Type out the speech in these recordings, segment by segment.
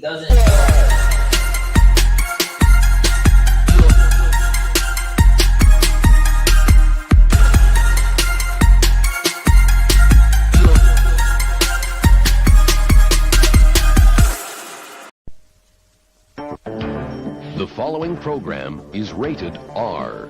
doesn't. The following program is rated R.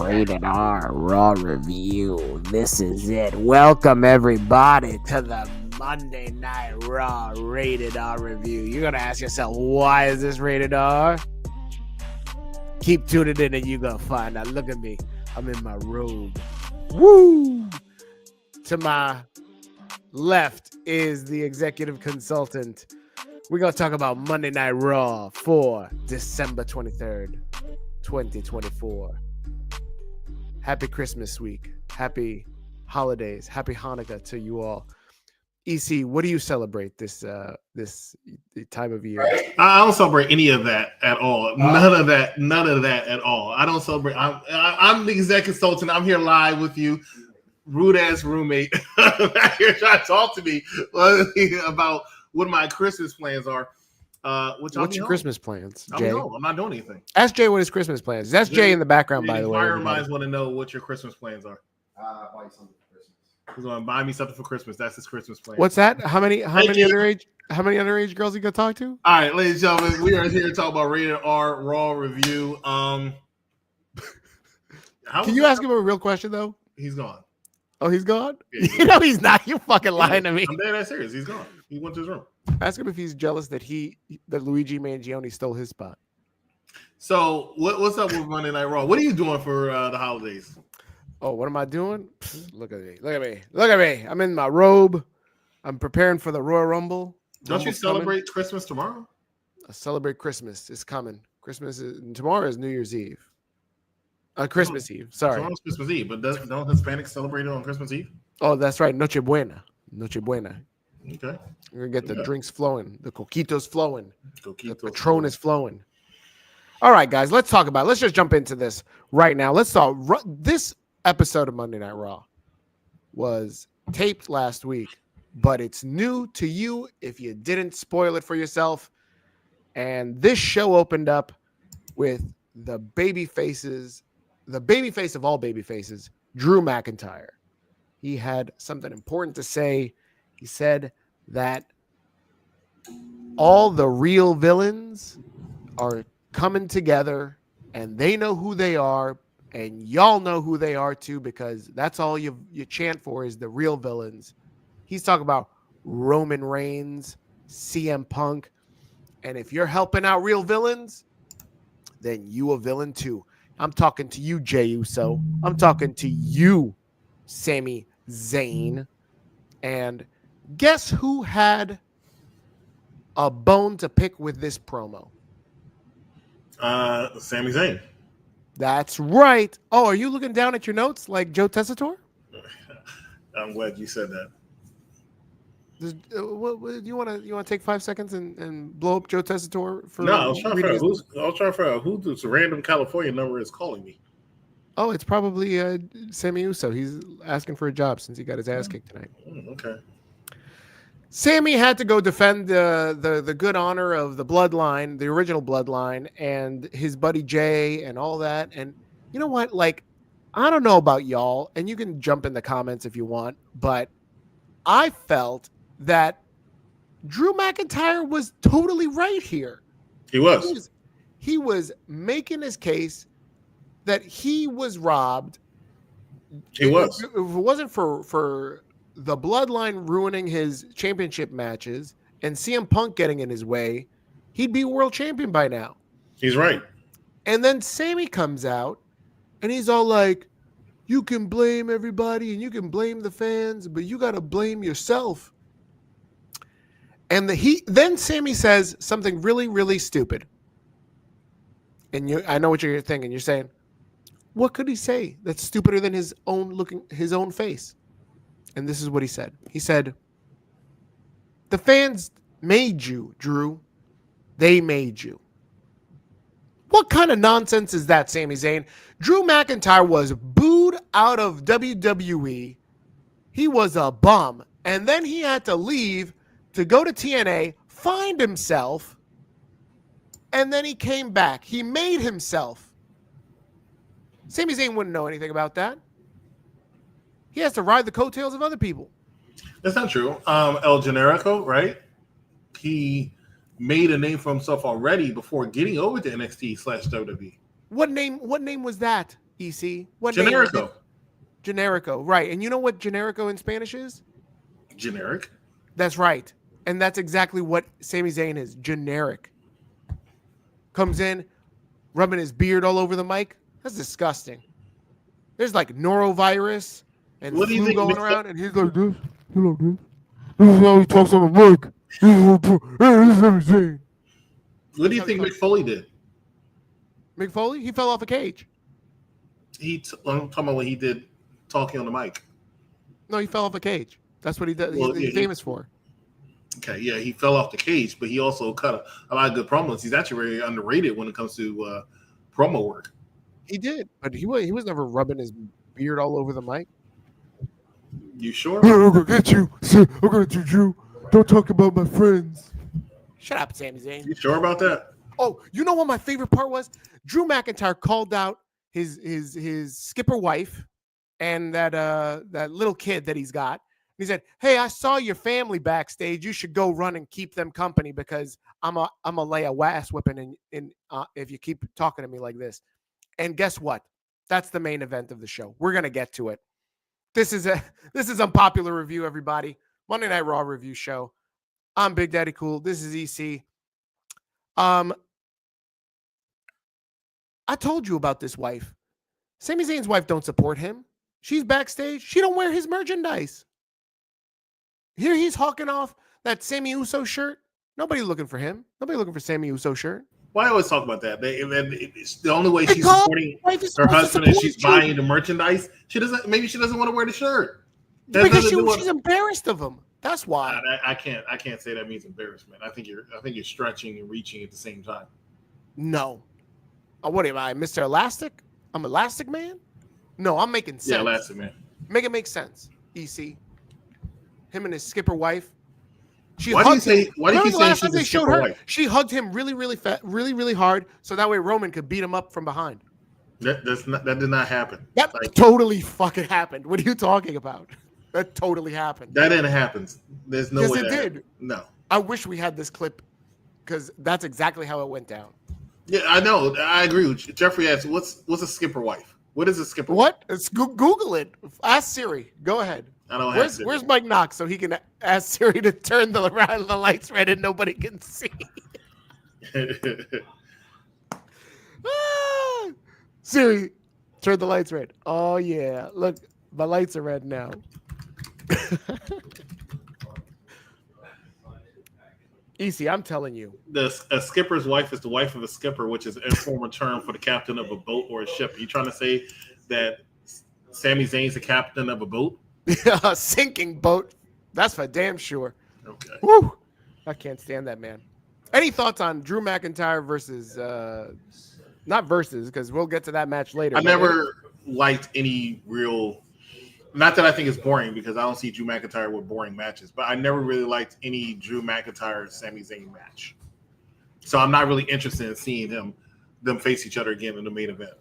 Rated R, Raw Review. This is it. Welcome, everybody, to the Monday Night Raw Rated R Review. You're going to ask yourself, why is this rated R? Keep tuning in and you're going to find out. Look at me. I'm in my robe. Woo! To my left is the executive consultant. We're going to talk about Monday Night Raw for December 23rd. 2024. Happy Christmas week. Happy holidays. Happy Hanukkah to you all. EC, what do you celebrate this time of year? I don't celebrate any of that at all. None of that at all. I don't celebrate. I'm the exec consultant. I'm here live with you, rude ass roommate. Here trying to talk to me about what my Christmas plans are. What's your Christmas plans, Jay? I'm not doing anything. Ask Jay what his Christmas plans. That's Jay in the background, by the way. Fire minds want to know what your Christmas plans are. Buy something for Christmas. He's going to buy me something for Christmas. That's his Christmas plan. What's that? How many underage girls you gonna talk to? All right, ladies and gentlemen, we are here to talk about Rated R Raw Review. Can you ask him a real question though? He's gone. Oh, he's gone? Yeah, You know he's not. You fucking lying to me. I'm dead ass serious. He's gone. He went to his room. Ask him if he's jealous that Luigi Mangione stole his spot. So what's up with Monday Night Raw? What are you doing for the holidays? Oh, what am I doing? Look at me. I'm in my robe. I'm preparing for the Royal Rumble. Don't you celebrate Christmas tomorrow? I celebrate Christmas. It's coming. Tomorrow is New Year's Eve. Christmas Eve. Sorry. Tomorrow's Christmas Eve, but don't Hispanics celebrate it on Christmas Eve? Oh, that's right. Noche Buena. Okay. We're going to get the drinks flowing. The coquitos flowing. The Patron flowing. is flowing. All right, guys. Let's talk about it. Let's just jump into this right now. Let's talk. This episode of Monday Night Raw was taped last week, but it's new to you if you didn't spoil it for yourself. And this show opened up with the babyface of all babyfaces, Drew McIntyre. He had something important to say. He said that all the real villains are coming together and they know who they are and y'all know who they are too, because that's all you chant for is the real villains. He's talking about Roman Reigns, CM Punk, and if you're helping out real villains, then you a villain too. I'm talking to you, Jey Uso. I'm talking to you, Sami Zayn. And guess who had a bone to pick with this promo? Sami Zayn. That's right. Oh, are you looking down at your notes like Joe Tessitore? I'm glad you said that. You want to take 5 seconds and blow up Joe Tessitore for? No, I was trying to figure out who this random California number is calling me. Oh, it's probably Sami Uso. He's asking for a job since he got his ass kicked tonight. Okay. Sami had to go defend the good honor of the Bloodline, the original Bloodline, and his buddy Jay and all that. And you know what? Like, I don't know about y'all, and you can jump in the comments if you want, but I felt that Drew McIntyre was totally right here. He was. He was making his case that he was robbed. He was. If it wasn't for the Bloodline ruining his championship matches and CM Punk getting in his way, he'd be world champion by now. He's right. And then Sami comes out and he's all like, you can blame everybody and you can blame the fans, but you got to blame yourself. And then Sammy says something really, really stupid. And I know what you're thinking. You're saying, what could he say that's stupider than his own face? And this is what he said. He said, the fans made you, Drew. They made you. What kind of nonsense is that, Sami Zayn? Drew McIntyre was booed out of WWE. He was a bum. And then he had to leave to go to TNA, find himself, and then he came back. He made himself. Sami Zayn wouldn't know anything about that. He has to ride the coattails of other people. That's not true. El Generico, right? He made a name for himself already before getting over to NXT/WWE. What name was that, EC? What Generico. Name Generico, right. And you know what Generico in Spanish is? Generic. That's right. And that's exactly what Sami Zayn is. Generic. Comes in, rubbing his beard all over the mic. That's disgusting. There's like norovirus and flu going around, and he's like this. He's like this. This is how he talks on the mic. This is Sami Zayn. What do you think Mick Foley did? Mick Foley? He fell off a cage. I'm talking about what he did talking on the mic. No, he fell off a cage. That's what he does. Well, he's famous for. Okay, yeah, he fell off the cage, but he also cut a lot of good promos. He's actually very underrated when it comes to promo work. He did, but he was never rubbing his beard all over the mic. You sure? I'm gonna get you. I'm gonna get you, Drew. Don't talk about my friends. Shut up, Sami Zayn. You sure about that? Oh, you know what my favorite part was? Drew McIntyre called out his skipper wife and that little kid that he's got. He said, "Hey, I saw your family backstage. You should go run and keep them company because I'm a lay a ass whipping in if you keep talking to me like this." And guess what? That's the main event of the show. We're gonna get to it. This is Unpopular Review, everybody. Monday Night Raw review show. I'm Big Daddy Cool. This is EC. I told you about this wife. Sami Zayn's wife don't support him. She's backstage. She don't wear his merchandise. Here he's hawking off that Sammy Uso shirt. Nobody looking for him. Nobody looking for Sammy Uso shirt. Why always talk about that? It's the only way she's supporting her husband is she's buying the merchandise. Maybe she doesn't want to wear the shirt. Because she's embarrassed of him. That's why. I can't say that means embarrassment. I think you're stretching and reaching at the same time. No. What am I, Mr. Elastic? I'm Elastic Man? No, I'm making sense. Yeah, Elastic Man. Make it make sense, EC. Him and his skipper wife. Why do you say she's a skipper wife? She hugged him really, really fast, really, really hard, so that way Roman could beat him up from behind. That did not happen. That totally fucking happened. What are you talking about? That totally happened. That didn't happen. There's no way. Yes, it did. No. I wish we had this clip because that's exactly how it went down. Yeah, I know. I agree with you. Jeffrey asked, "What's a skipper wife? What is a skipper?" What? Let's Google it. Ask Siri. Go ahead. I don't have Siri. Where's Mike Knox so he can ask Siri to turn the lights red and nobody can see? Siri, turn the lights red. Oh yeah, look, my lights are red now. Easy, I'm telling you. A skipper's wife is the wife of a skipper, which is an informal term for the captain of a boat or a ship. Are you trying to say that Sami Zayn's the captain of a boat? A sinking boat. That's for damn sure. Okay. Woo! I can't stand that man. Any thoughts on Drew McIntyre versus not versus, because we'll get to that match later. I never liked any real. Not that I think it's boring, because I don't see Drew McIntyre with boring matches, but I never really liked any Drew McIntyre Sami Zayn match. So I'm not really interested in seeing them face each other again in the main event.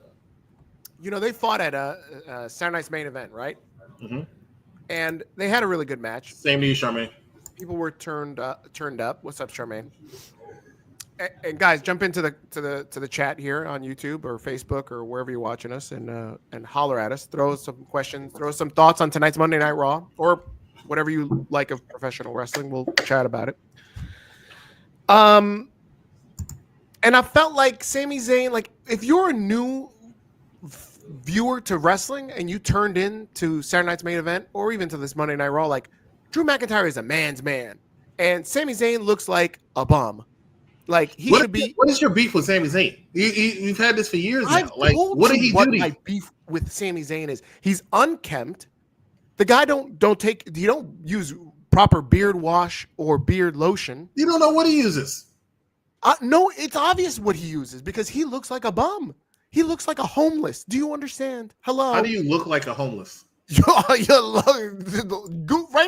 You know, they fought at a Saturday Night's Main Event, right? Mm-hmm. And they had a really good match. Same to you, Charmaine. People were turned up. What's up, Charmaine? And guys, jump into the chat here on YouTube or Facebook or wherever you're watching us, and holler at us. Throw some questions. Throw some thoughts on tonight's Monday Night Raw or whatever you like of professional wrestling. We'll chat about it. And I felt like Sami Zayn, like if you're a new viewer to wrestling and you turned in to Saturday night's main event or even to this Monday Night Raw, like Drew McIntyre is a man's man, and Sami Zayn looks like a bum. Like he should be. What is your beef with Sami Zayn? You've had this for years now. I've Like, told what did you he what do to my you? beef with Sami Zayn is. He's unkempt. The guy don't use proper beard wash or beard lotion. You don't know what he uses. No, it's obvious what he uses because he looks like a bum. He looks like a homeless. Do you understand? Hello. How do you look like a homeless? Right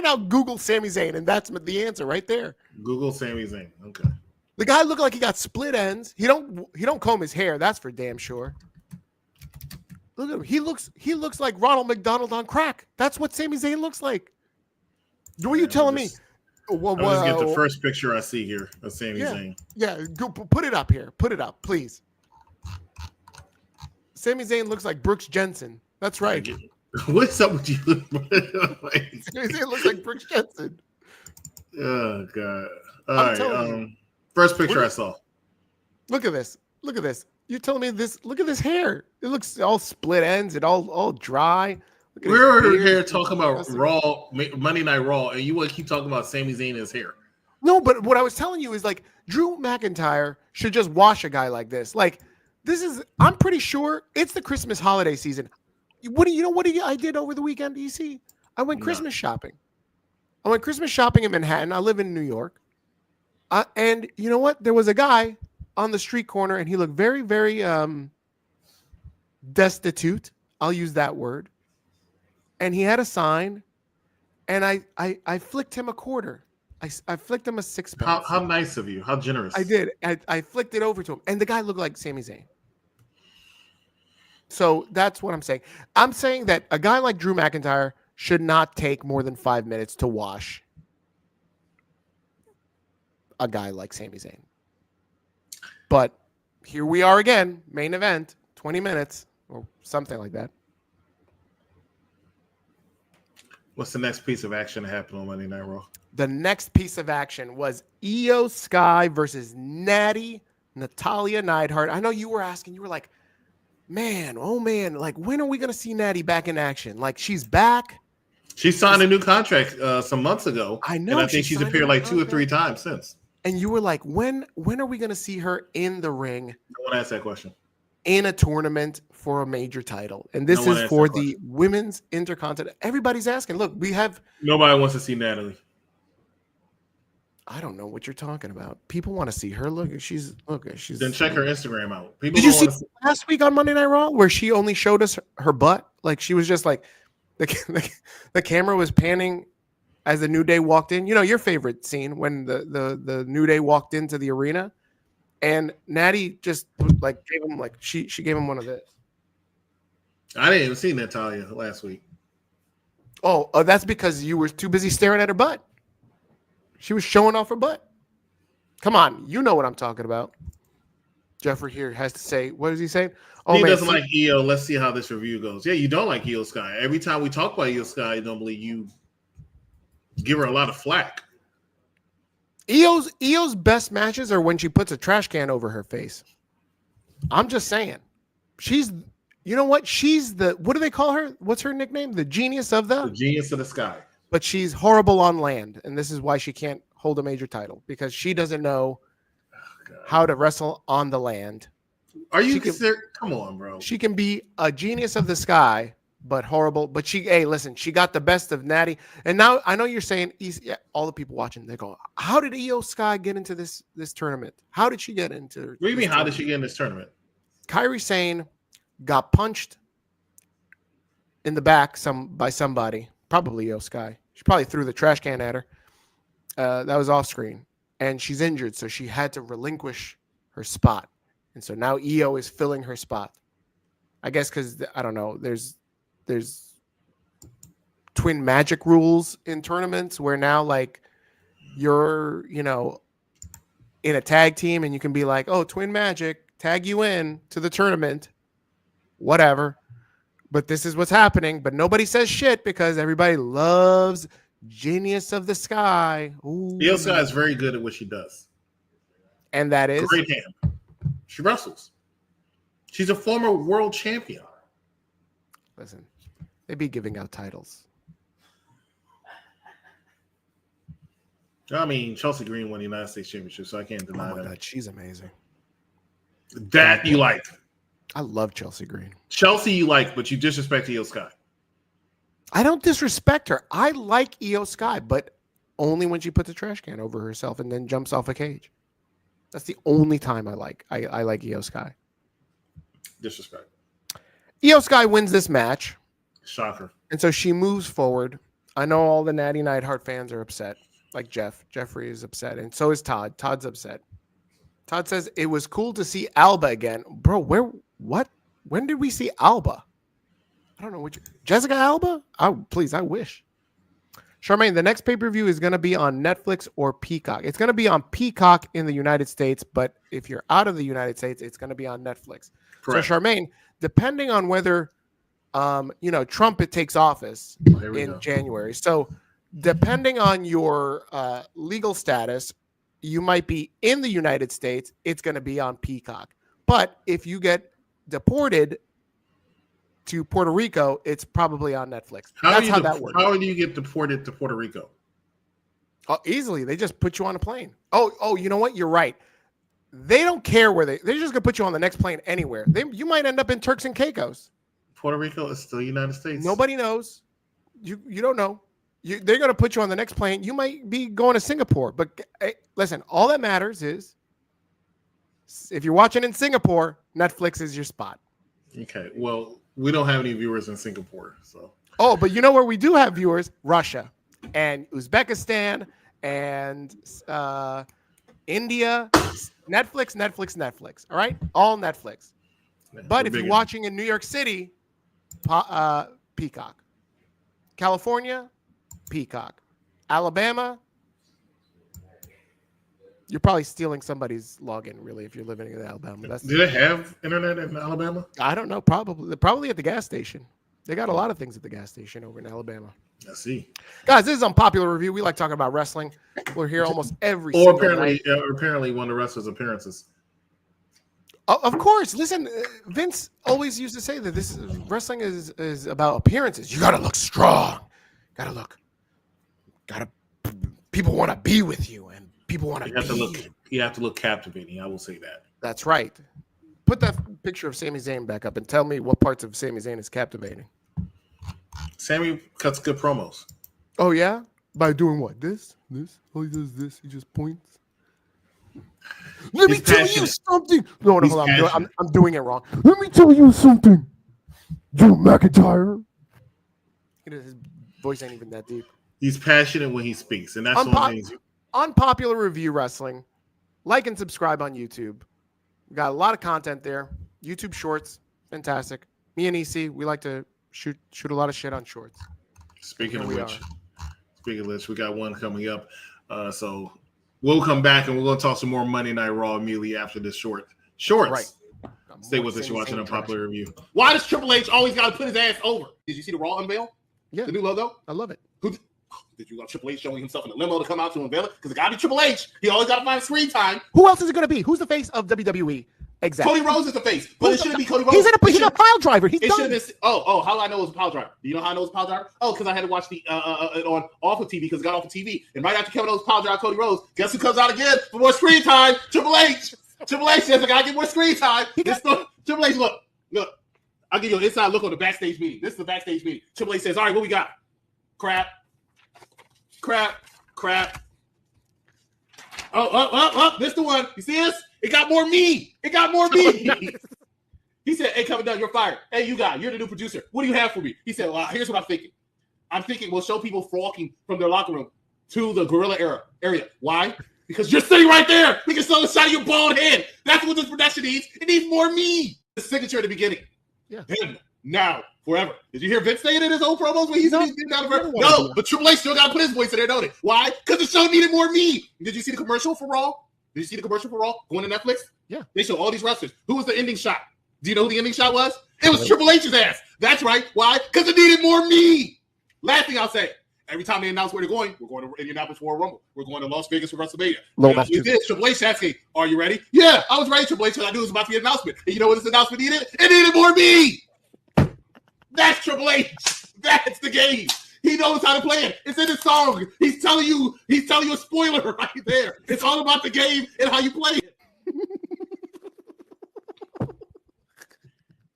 now, Google Sami Zayn, and that's the answer right there. Google Sami Zayn. Okay. The guy looked like he got split ends. He don't comb his hair. That's for damn sure. Look at him. He looks like Ronald McDonald on crack. That's what Sami Zayn looks like. What are you telling me? I'll just get the first picture I see here of Sami Zayn. Yeah, go, put it up here. Put it up, please. Sami Zayn looks like Brooks Jensen. That's right. What's up with you? Sami Zayn looks like Brooks Jensen. Oh God! All right. First picture I saw. Look at this. Look at this. You're telling me this? Look at this hair. It looks all split ends and all dry. We're here talking about Raw, Monday Night Raw, and you want to keep talking about Sami Zayn and his hair. No, but what I was telling you is like Drew McIntyre should just wash a guy like this. Like this is, I'm pretty sure it's the Christmas holiday season. What I did over the weekend, EC? I went Christmas shopping. I went Christmas shopping in Manhattan. I live in New York. And you know what? There was a guy on the street corner, and he looked very, very destitute. I'll use that word. And he had a sign, and I flicked him a quarter. I flicked him a sixpence. How nice of you. How generous. I did. I flicked it over to him, and the guy looked like Sami Zayn. So that's what I'm saying. I'm saying that a guy like Drew McIntyre should not take more than 5 minutes to wash a guy like Sami Zayn. But here we are again, main event, 20 minutes or something like that. What's the next piece of action that happened on Monday Night Raw? The next piece of action was Io Sky versus Natty Natalya Neidhart. I know you were asking, you were like, man, like when are we going to see Natty back in action? Like she's back. She signed a new contract some months ago. I know. And I think she's appeared like 2 or 3 times since. And you were like, when are we going to see her in the ring? No one asked that question. In a tournament for a major title. And this is for the women's intercontinental. Everybody's asking. Look, nobody wants to see Natalie. I don't know what you're talking about. People want to see her. She's. Then check her Instagram out. Did you see last week on Monday Night Raw where she only showed us her butt? Like she was just like the camera was panning as the New Day walked in. You know your favorite scene when the New Day walked into the arena, and Natty just like gave him like she gave him one of this. I didn't even see Natalya last week. Oh, that's because you were too busy staring at her butt. She was showing off her butt. Come on, you know what I'm talking about. Jeffrey here has to say, what is he saying? Oh, he doesn't like Io. Let's see how this review goes. Yeah, you don't like Io Sky. Every time we talk about Io Sky, normally you give her a lot of flack. Io's best matches are when she puts a trash can over her face. I'm just saying. You know what? She's what do they call her? What's her nickname? The genius of the sky. But she's horrible on land, and this is why she can't hold a major title, because she doesn't know how to wrestle on the land. Are you serious? Come on, bro. She can be a genius of the sky, but horrible. But she got the best of Natty. And now I know you're saying, all the people watching, they go, how did Io Sky get into this tournament? How did she get into What do you mean, how did she get in this tournament? Kairi Sane got punched in the back by somebody, probably Io Sky. She probably threw the trash can at her. That was off screen. And she's injured, so she had to relinquish her spot. And so now Io is filling her spot. I guess because, I don't know, there's twin magic rules in tournaments where now, like, you're, in a tag team and you can be like, oh, twin magic, tag you in to the tournament. Whatever. But this is what's happening. But nobody says shit because everybody loves Genius of the Sky. Io Sky is very good at what she does. And that is? Great hand. She wrestles. She's a former world champion. Listen, they be giving out titles. I mean, Chelsea Green won the United States Championship, so I can't Oh deny my that. God, she's amazing. That you like. I love Chelsea Green. Chelsea you like, but you disrespect Io Sky. I don't disrespect her. I like Io Sky, but only when she puts a trash can over herself and then jumps off a cage. That's the only time I like Io Sky. Disrespect. Io Sky wins this match. Shocker. And so she moves forward. I know all the Natty Neidhart fans are upset, like Jeff. Jeffrey is upset, and so is Todd. Todd's upset. Todd says it was cool to see Alba again. Bro, what? When did we see Alba? I don't know which. Jessica Alba? Please, I wish. Charmaine, the next pay-per-view is going to be on Netflix or Peacock. It's going to be on Peacock in the United States, but if you're out of the United States, it's going to be on Netflix. Correct. So, Charmaine, depending on whether, Trump takes office in January. So, depending on your legal status, you might be in the United States. It's going to be on Peacock. But if you get deported to Puerto Rico, it's probably on Netflix. That's how that works. How do you get deported to Puerto Rico? Oh, easily. They just put you on a plane. Oh, you know what? You're right. They don't care where they're just gonna put you on the next plane anywhere. You might end up in Turks and Caicos. Puerto Rico is still United States. Nobody knows. You don't know. They're gonna put you on the next plane. You might be going to Singapore. But hey, listen, all that matters is if you're watching in Singapore, Netflix is your spot. Okay. Well, we don't have any viewers in Singapore, so. Oh, but you know where we do have viewers? Russia and Uzbekistan and India. Netflix. All right? All Netflix. But if you're watching in New York City, Peacock. California, Peacock. Alabama, you're probably stealing somebody's login, really, if you're living in Alabama. Do they have internet in Alabama? I don't know. Probably at the gas station. They got a lot of things at the gas station over in Alabama. I see. Guys, this is Unpopular Review. We like talking about wrestling. We're here almost every single night. Apparently one of the wrestlers' appearances. Of course. Listen, Vince always used to say that wrestling is about appearances. You got to look strong. People want to be with you, and people want to be. You have to look captivating. I will say that. That's right. Put that picture of Sami Zayn back up and tell me what parts of Sami Zayn is captivating. Sammy cuts good promos. Oh, yeah? By doing what? This? Oh, he does this. He just points. Let me tell you something. No, hold on. I'm doing it wrong. Let me tell you something. Drew McIntyre. His voice ain't even that deep. He's passionate when he speaks, and that's one thing. Unpopular Review Wrestling. Like and subscribe on YouTube. We got a lot of content there. YouTube Shorts, fantastic. Me and EC, we like to shoot a lot of shit on shorts. Speaking of which, we got one coming up. So we'll come back and we're going to talk some more Monday Night Raw immediately after this shorts. Right. Stay with us. You're watching Unpopular Review. Why does Triple H always got to put his ass over? Did you see the Raw unveil? Yeah. The new logo? I love it. Did you got Triple H showing himself in the limo to come out to unveil it? Because it got to be Triple H. He always got to find screen time. Who else is it going to be? Who's the face of WWE? Exactly. Cody Rhodes is the face, but it shouldn't be Cody Rhodes. He's a pile driver. He's done. Been, how do I know it was a pile driver? Do you know how I know it was a pile driver? Oh, because I had to watch it on off of TV because it got off of TV. And right after Kevin Owens pile driver Cody Rhodes, guess who comes out again for more screen time? Triple H. Triple H says I gotta get more screen time. Triple H, look. I'll give you an inside look on the backstage meeting. This is the backstage meeting. Triple H says, all right, what we got? Crap. Oh, this the one. You see this? It got more me. He said, hey, Kevin Dunn, you're fired. Hey, you're the new producer. What do you have for me? He said, well, here's what I'm thinking. We'll show people flocking from their locker room to the gorilla area. Why? Because you're sitting right there. We can show the shot of your bald head. That's what this production needs. It needs more me. The signature at the beginning. Yeah. Him, now, forever. Did you hear Vince saying in his old promos when he's down forever? No, but Triple H still got to put his voice in there, don't it? Why? Because the show needed more me. Did you see the commercial for Raw? Going to Netflix? Yeah. They show all these wrestlers. Who was the ending shot? Do you know who the ending shot was? It was Triple H's ass. That's right. Why? Because it needed more me. Last thing I'll say. Every time they announce where they're going, we're going to Indianapolis for a Rumble. We're going to Las Vegas for WrestleMania. Triple H asking, are you ready? Yeah, I was ready, Triple H, because I knew it was about to be an announcement. And you know what this announcement needed? It needed more me. That's Triple H. That's the game. He knows how to play it. It's in the song. He's telling you a spoiler right there. It's all about the game and how you play it.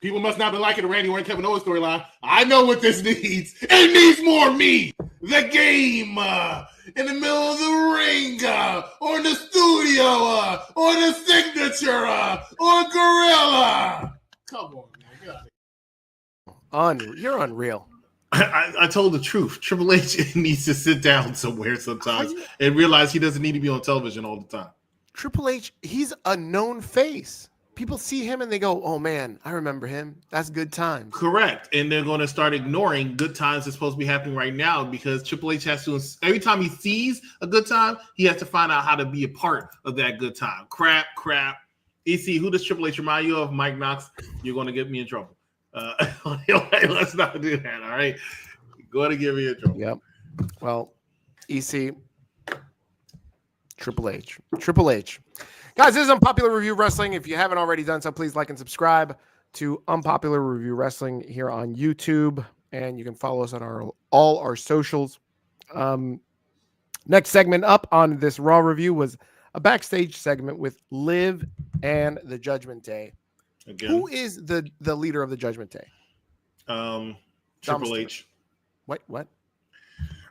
People must not be liking the Randy Orton Kevin Owens storyline. I know what this needs. It needs more me. The game in the middle of the ring or in the studio or the signature or Gorilla. Come on, man. You're unreal. I told the truth. Triple H needs to sit down somewhere sometimes and realize he doesn't need to be on television all the time. Triple H, he's a known face. People see him and they go, oh, man, I remember him. That's good times. Correct. And they're going to start ignoring good times that's supposed to be happening right now because Triple H has to, every time he sees a good time, he has to find out how to be a part of that good time. Crap. EC, who does Triple H remind you of? Mike Knox. You're going to get me in trouble. Let's not do that, all right? You're going to get me in trouble. Yep. Well, EC, Triple H. Guys, this is Unpopular Review Wrestling. If you haven't already done so, please like and subscribe to Unpopular Review Wrestling here on YouTube. And you can follow us on all our socials. Next segment up on this Raw review was a backstage segment with Liv and the Judgment Day. Again. Who is the leader of the Judgment Day? Triple H. What?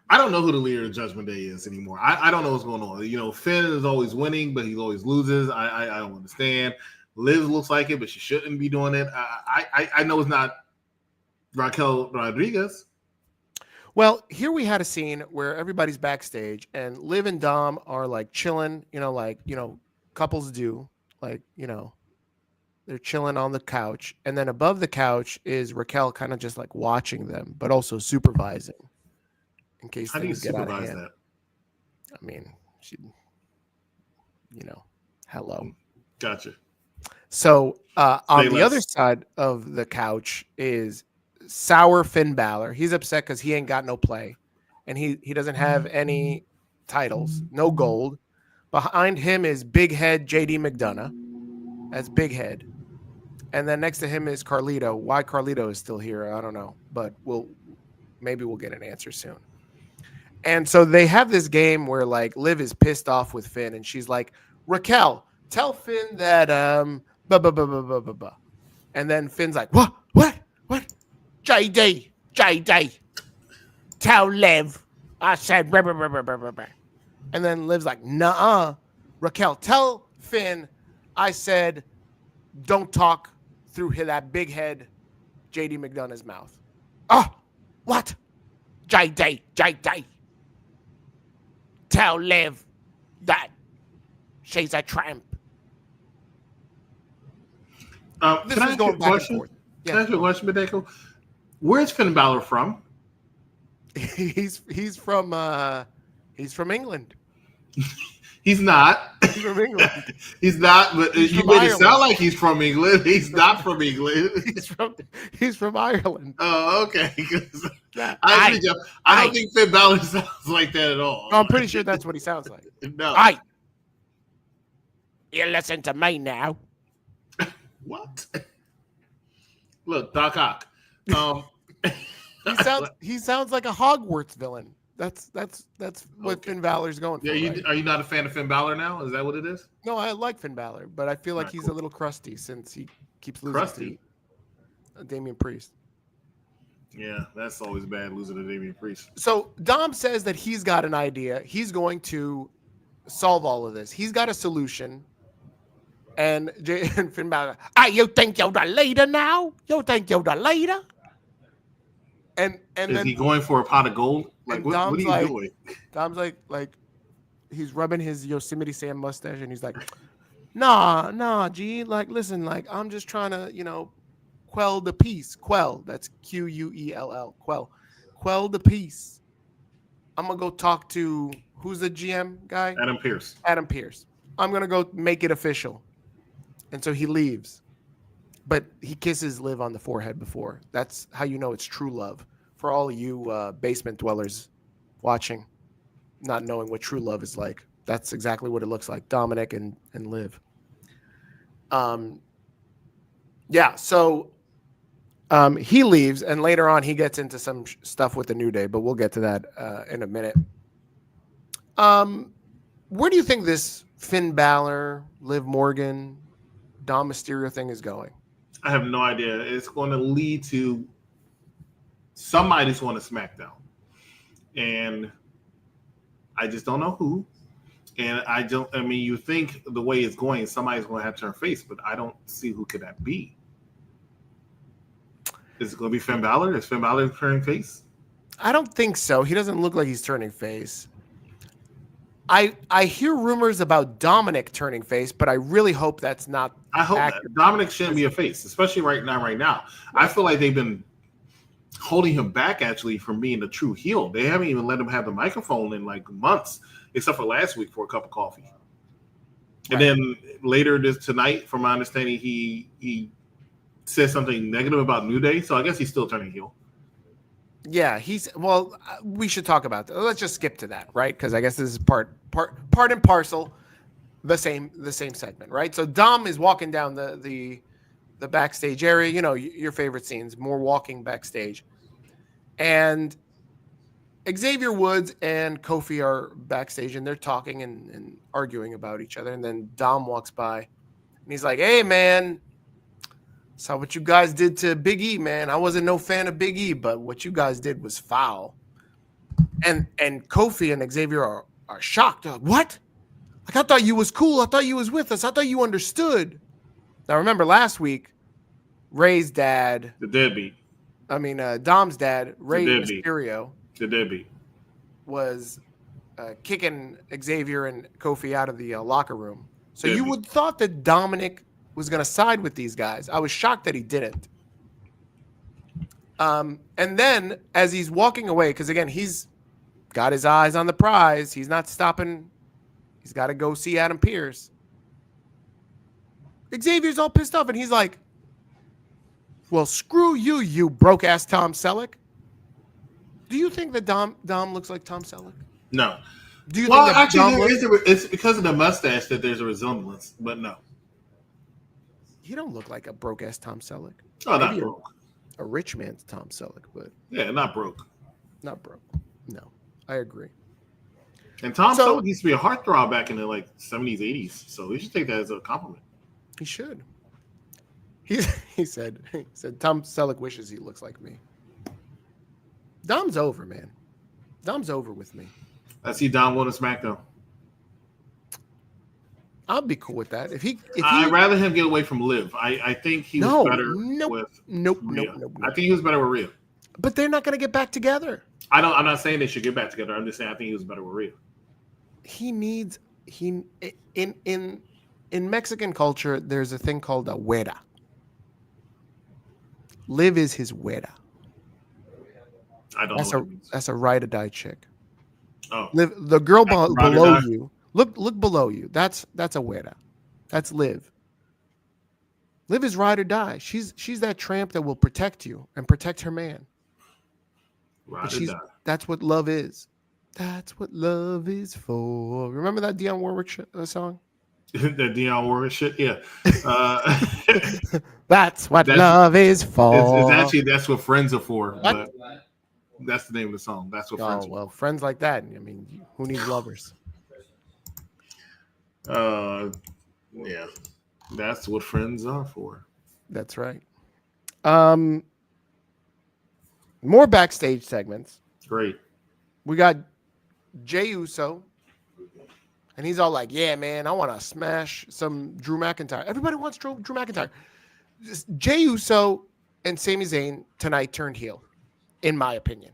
I don't know who the leader of Judgment Day is anymore. I don't know what's going on. You know, Finn is always winning, but he always loses. I don't understand. Liv looks like it, but she shouldn't be doing it. I know it's not Raquel Rodriguez. Well, here we had a scene where everybody's backstage and Liv and Dom are like chilling, couples do, they're chilling on the couch. And then above the couch is Raquel kind of just like watching them, but also supervising in case things get out of hand. That? I mean, she, hello. Gotcha. So on the other side of the couch is sour Finn Balor. He's upset because he ain't got no play. And he doesn't have any titles, no gold. Behind him is Big Head JD McDonough. That's Big Head. And then next to him is Carlito. Why Carlito is still here, I don't know. But maybe we'll get an answer soon. And so they have this game where like Liv is pissed off with Finn. And she's like, Raquel, tell Finn that blah, blah, blah, blah, blah, blah, blah. And then Finn's like, what? JD. Tell Liv. I said, blah, blah, blah, blah, blah, blah. And then Liv's like, nuh-uh. Raquel, tell Finn I said, don't talk through that big head JD McDonough's mouth. Oh, what? JD. Tell Liv that she's a tramp. Can I ask you a question? Can I ask you a question, Badeko? Where's Finn Balor from? He's from England. He's not. He's from England. He's not, but you made it sound like he's from England. He's not from England. He's from Ireland. Oh, okay. I don't think Finn Balor sounds like that at all. I'm pretty sure that's what he sounds like. No. You listen to me now. What? Look, Doc Ock. He sounds like a Hogwarts villain. That's what Finn Balor's going for. Yeah, are you not a fan of Finn Balor now? Is that what it is? No, I like Finn Balor, but I feel like he's a little crusty since he keeps losing to Damian Priest. Yeah, that's always bad, losing to Damian Priest. So Dom says that he's got an idea. He's going to solve all of this. He's got a solution. And Finn Balor, you think you're the leader now? You think you're the leader? And is then he going for a pot of gold? Like what are you doing? Dom's like he's rubbing his Yosemite Sam mustache and he's like, nah, G, like listen, like I'm just trying to, quell the peace. Quell. That's Quell. Quell the peace. I'm gonna go talk to who's the GM guy? Adam Pearce. I'm gonna go make it official. And so he leaves. But he kisses Liv on the forehead before. That's how you know it's true love. For all of you basement dwellers watching, not knowing what true love is like, that's exactly what it looks like. Dominic and Liv. So He leaves, and later on he gets into some stuff with the New Day, but we'll get to that in a minute. Where do you think this Finn Balor, Liv Morgan, Dom Mysterio thing is going? I have no idea. It's going to lead to somebody's going to SmackDown, and I just don't know who. And I mean, you think the way it's going, somebody's going to have to turn face, but I don't see who could that be. Is it going to be Finn Balor? Is Finn Balor turning face? I don't think so. He doesn't look like he's turning face. I hear rumors about Dominic turning face, but I really hope that's not. I hope that Dominic shouldn't be a face, especially right now. Right now, I feel like they've been holding him back actually from being a true heel. They haven't even let him have the microphone in like months, except for last week for a cup of coffee. And then later tonight, from my understanding, he said something negative about New Day, so I guess he's still turning heel. Yeah, we should talk about that. Let's just skip to that, right? Because I guess this is part and parcel the same segment, right? So Dom is walking down the backstage area, you know, your favorite scenes, more walking backstage. And Xavier Woods and Kofi are backstage and they're talking and arguing about each other. And then Dom walks by and he's like, "Hey man, saw what you guys did to Big E, man. I wasn't no fan of Big E, but what you guys did was foul." And Kofi and Xavier are shocked. They're like, "What? Like, I thought you was cool. I thought you was with us. I thought you understood." Now, remember last week, Ray's dad, the deadbeat. I mean, Dom's dad, Ray Mysterio, the deadbeat, was kicking Xavier and Kofi out of the locker room. So deadbeat. You would thought that Dominic was going to side with these guys. I was shocked that he didn't. And then as he's walking away, because again, he's got his eyes on the prize. He's not stopping. He's got to go see Adam Pearce. Xavier's all pissed off, and he's like, "Well, screw you, you broke-ass Tom Selleck." Do you think that Dom looks like Tom Selleck? No. Do you think that actually, it's because of the mustache that there's a resemblance, but no. He don't look like a broke-ass Tom Selleck. Oh, not broke. A rich man's Tom Selleck, but... Yeah, not broke. Not broke. No, I agree. And Tom Selleck used to be a heartthrob back in the 70s, 80s, so we should take that as a compliment. He should. He said, Tom Selleck wishes he looks like me. Dom's over, man. Dom's over with me. I see Dom going to SmackDown. I'll be cool with that. If I'd rather him get away from Liv. I think he was better with Rhea. I think he was better with Rhea. But they're not going to get back together. I'm not saying they should get back together. I'm just saying I think he was better with Rhea. In Mexican culture, there's a thing called a güera. Liv is his güera. I don't know. That's a ride or die chick. Oh, Liv, the girl below you. Look below you. That's a güera. That's Liv. Liv is ride or die. She's that tramp that will protect you and protect her man. Ride or die. That's what love is. That's what love is for. Remember that Dionne Warwick song? That Dionne Warwick shit, yeah. That's what love is for. It's actually that's what friends are for. But that's the name of the song. That's what friends. Oh well, friends like that. I mean, who needs lovers? Yeah, that's what friends are for. That's right. More backstage segments. Great. We got Jey Uso, and he's all like, "Yeah, man, I want to smash some Drew McIntyre. Everybody wants Drew McIntyre." Jey Uso and Sami Zayn tonight turned heel, in my opinion.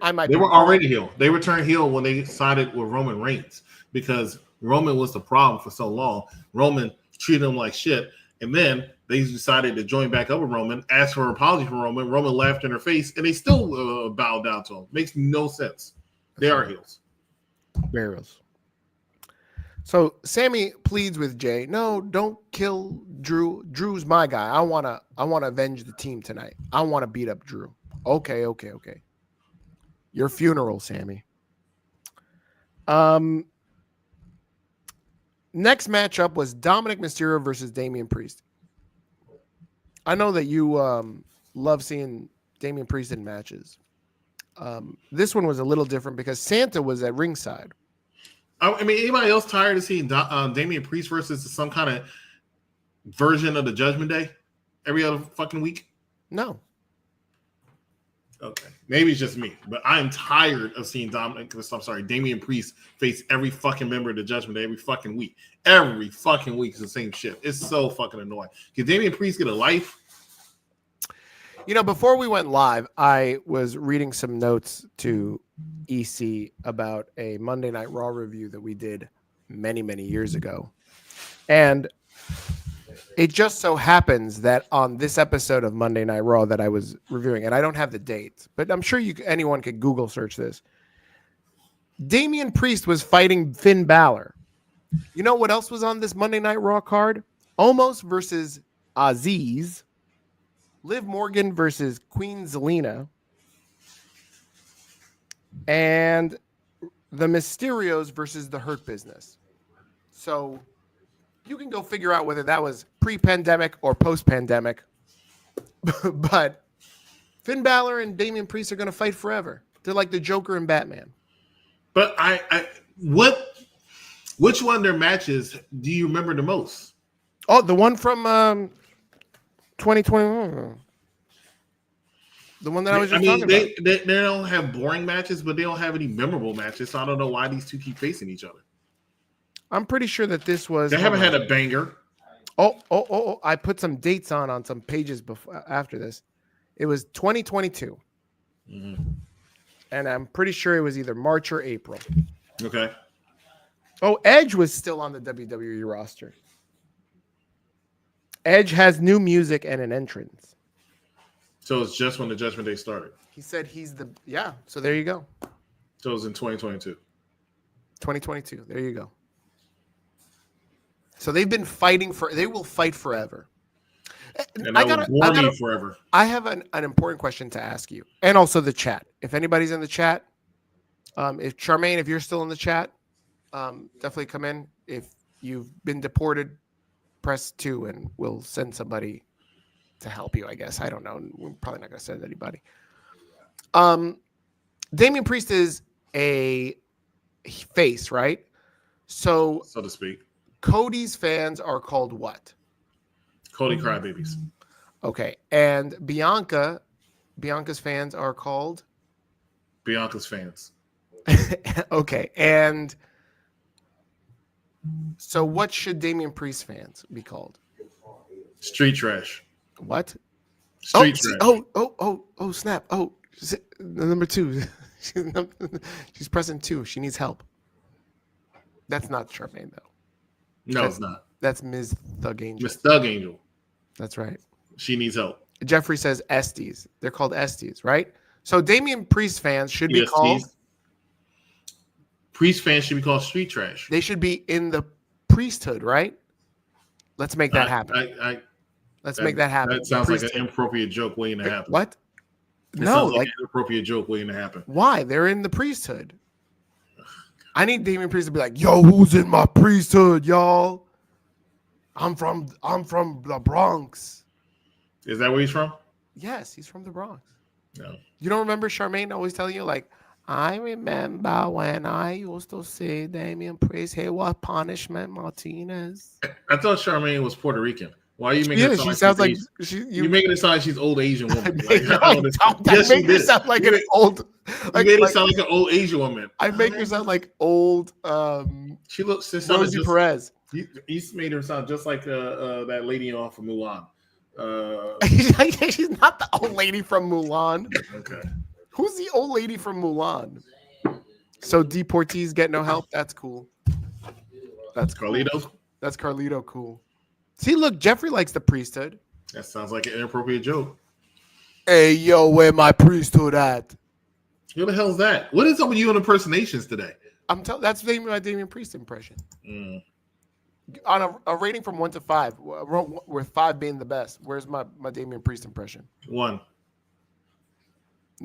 They were already heel. They were turned heel when they sided with Roman Reigns because Roman was the problem for so long. Roman treated him like shit, and then they decided to join back up with Roman, ask for an apology from Roman. Roman laughed in her face, and they still bowed down to him. Makes no sense. They are heels. They're heels. So Sammy pleads with Jey, "No, don't kill Drew. Drew's my guy. I wanna avenge the team tonight. I wanna beat up Drew." Okay. Your funeral, Sammy. Next matchup was Dominic Mysterio versus Damian Priest. I know that you love seeing Damian Priest in matches. This one was a little different because Santa was at ringside. I mean, anybody else tired of seeing Damian Priest versus some kind of version of the Judgment Day every other fucking week? No. Okay, maybe it's just me, but I'm tired of seeing Damian Priest face every fucking member of the Judgment Day every fucking week. Every fucking week is the same shit. It's so fucking annoying. Can Damian Priest get a life? You know, before we went live, I was reading some notes to EC about a Monday Night Raw review that we did many, many years ago. And it just so happens that on this episode of Monday Night Raw that I was reviewing, and I don't have the dates, but I'm sure anyone could Google search this. Damian Priest was fighting Finn Balor. You know what else was on this Monday Night Raw card? Omos versus Aziz. Liv Morgan versus Queen Zelina. And the Mysterios versus the Hurt Business. So you can go figure out whether that was pre-pandemic or post-pandemic. But Finn Balor and Damian Priest are going to fight forever. They're like the Joker and Batman. But which one of their matches do you remember the most? Oh, the one from 2021. The one that I was just talking about. They don't have boring matches, but they don't have any memorable matches. So I don't know why these two keep facing each other. I'm pretty sure that this was. They haven't had a banger. Oh! I put some dates on some pages before after this. It was 2022, and I'm pretty sure it was either March or April. Okay. Oh, Edge was still on the WWE roster. Edge has new music and an entrance. So it's just when the Judgment Day started. He said so there you go. So it was in 2022. 2022. There you go. So they've been fighting they will fight forever. And that will bore me forever. I have an important question to ask you. And also the chat. If anybody's in the chat, if Charmaine, if you're still in the chat, definitely come in. If you've been deported, press 2 and we'll send somebody to help you, I guess. I don't know. We're probably not going to send anybody. Damian Priest is a face, right? So to speak. Cody's fans are called what? Cody Crybabies. Okay. And Bianca's fans are called? Bianca's fans. Okay. And so what should Damian Priest fans be called? Street trash. What? Street trash. Oh, snap. Oh, number 2. She's pressing 2. She needs help. That's not Charmaine, though. No, it's not. That's Ms. Thug Angel. Miss Thug Angel. That's right. She needs help. Jeffrey says Estes. They're called Estes, right? So Damian Priest fans should be called... Priest fans should be called street trash. They should be in the priesthood, right? Let's make that happen. Let's make that happen. That sounds like an inappropriate joke waiting to happen. What? No, like an inappropriate joke waiting to happen. Why? They're in the priesthood. I need Damian Priest to be like, yo, who's in my priesthood, y'all? I'm from the Bronx. Is that where he's from? Yes, he's from the Bronx. No. You don't remember Charmaine always telling you, like, I remember when I used to see Damian Priest, hey, what Punishment Martinez? I thought Charmaine was Puerto Rican. Why are you making it sound like you're making it sound like she's old Asian woman. Make her sound like an old. You made it sound like an old Asian woman. I make her sound like old. She looks. Rosie Perez. You made her sound just like that lady off of Mulan. She's not the old lady from Mulan. Okay. Who's the old lady from Mulan? So deportees get no help. That's cool. That's cool. Carlito. That's Carlito. Cool. See, look, Jeffrey likes the priesthood. That sounds like an inappropriate joke. Hey, yo, where my priesthood at? Who the hell's that? What is up with you on impersonations today? That's my Damian Priest impression. On a rating from 1 to 5, with 5 being the best, where's my Damian Priest impression? 1.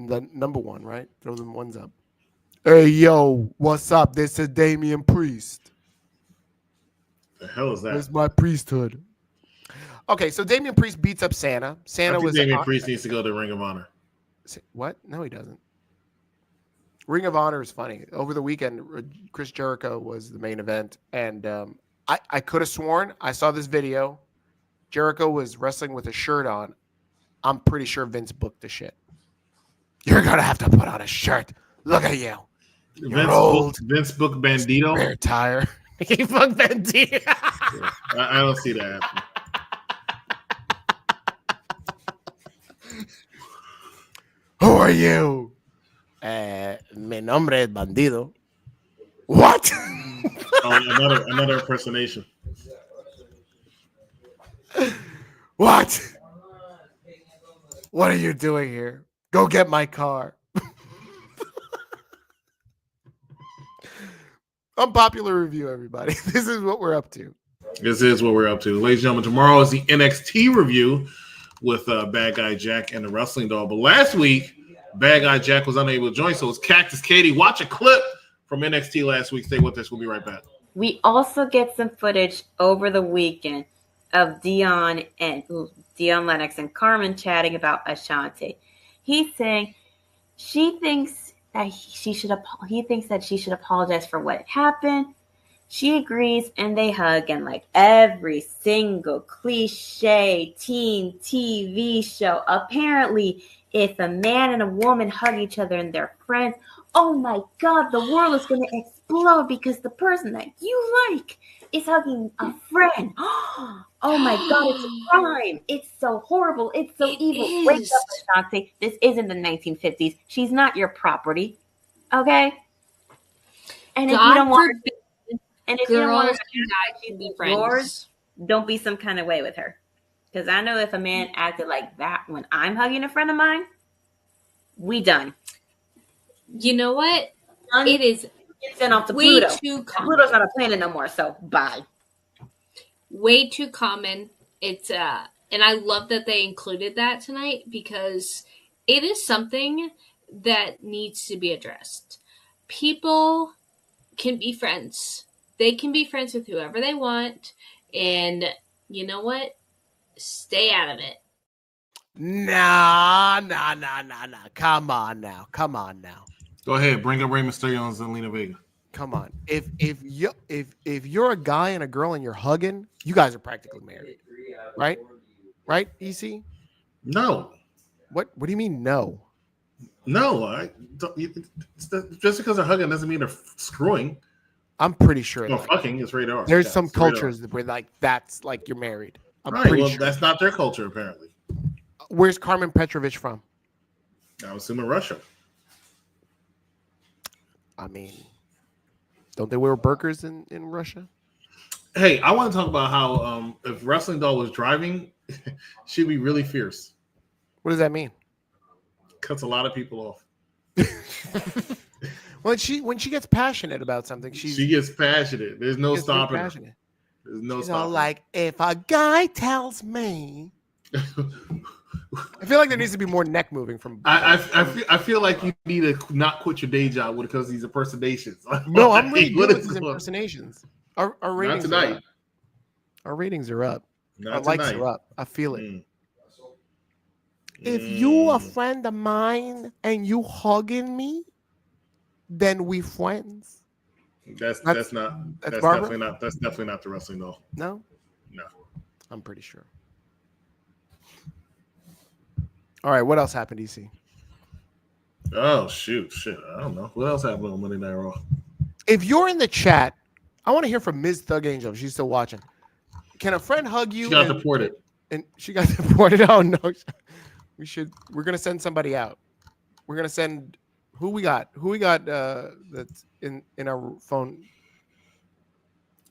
The number 1, right? Throw them ones up. Hey, yo, what's up? This is Damian Priest. The hell is that? Where's my priesthood? Okay, so Damian Priest beats up Santa. Santa I think was Damian Priest needs to go to Ring of Honor. What? No, he doesn't. Ring of Honor is funny. Over the weekend, Chris Jericho was the main event, and I could have sworn I saw this video. Jericho was wrestling with a shirt on. I'm pretty sure Vince booked the shit. You're gonna have to put on a shirt. Look at you. Vince booked Bandito. Spare tire. He booked Bandito. I don't see that happening. Who are you? Mi nombre es Bandido. What? Another impersonation. What? What are you doing here? Go get my car. Unpopular review, everybody. This is what we're up to. This is what we're up to. Ladies and gentlemen, tomorrow is the NXT review with Bad Guy Jack and the Wrestling Doll. But last week, Bad Guy Jack was unable to join, so it's Cactus Katie. Watch a clip from NXT last week. Stay with us. We'll be right back. We also get some footage over the weekend of Dion Lennox and Carmen chatting about Ashanti. He's saying he thinks that she should apologize for what happened. She agrees, and they hug, and like every single cliche teen TV show, apparently, if a man and a woman hug each other and they're friends, oh my God, the world is going to explode because the person that you like is hugging a friend. Oh my God, it's a crime. It's so horrible. It's so evil. Wake up, Ashanti. This isn't the 1950s. She's not your property. Okay? And if you don't want to, and if you don't want to be yours, don't be some kind of way with her. Because I know if a man acted like that when I'm hugging a friend of mine, we done. You know what? It is sent off to way Pluto. too common. Pluto's not a planet no more, so bye. Way too common. It's and I love that they included that tonight because it is something that needs to be addressed. People can be friends. They can be friends with whoever they want, and you know what? Stay out of it. Nah. Come on now. Go ahead. Bring up Rey Mysterio and Zelina Vega. Come on. If you're a guy and a girl and you're hugging, you guys are practically married, right? Right, EC? No. What do you mean no? No. Just because they're hugging doesn't mean they're screwing. I'm pretty sure. No, fucking is radar. There's some cultures where like that's like you're married. I'm pretty sure. That's not their culture apparently. Where's Carmen Petrovich from? I'm assuming Russia. I mean, don't they wear burqas in Russia? Hey, I want to talk about how if Wrestling Doll was driving, she'd be really fierce. What does that mean? Cuts a lot of people off. When she gets passionate about something, she gets passionate. There's no stopping her. There's no She's stopping. all like, if a guy tells me. I feel like there needs to be more neck moving from. I feel like you need to not quit your day job because of these impersonations. No, I'm really good with these impersonations. Our ratings not tonight. Our ratings are up. Our Not likes tonight. are up. I feel it. If you a friend of mine and you hugging me, then we friends. That's Barbara? definitely not the Wrestling Doll. No, No. I'm pretty sure. All right, what else happened, EC? Oh shit! I don't know what else happened on Monday Night Raw. If you're in the chat, I want to hear from Ms. Thug Angel. She's still watching. Can a friend hug you? She got deported. And she got deported. Oh no, we're gonna send somebody out. We're gonna send who we got that's in our phone.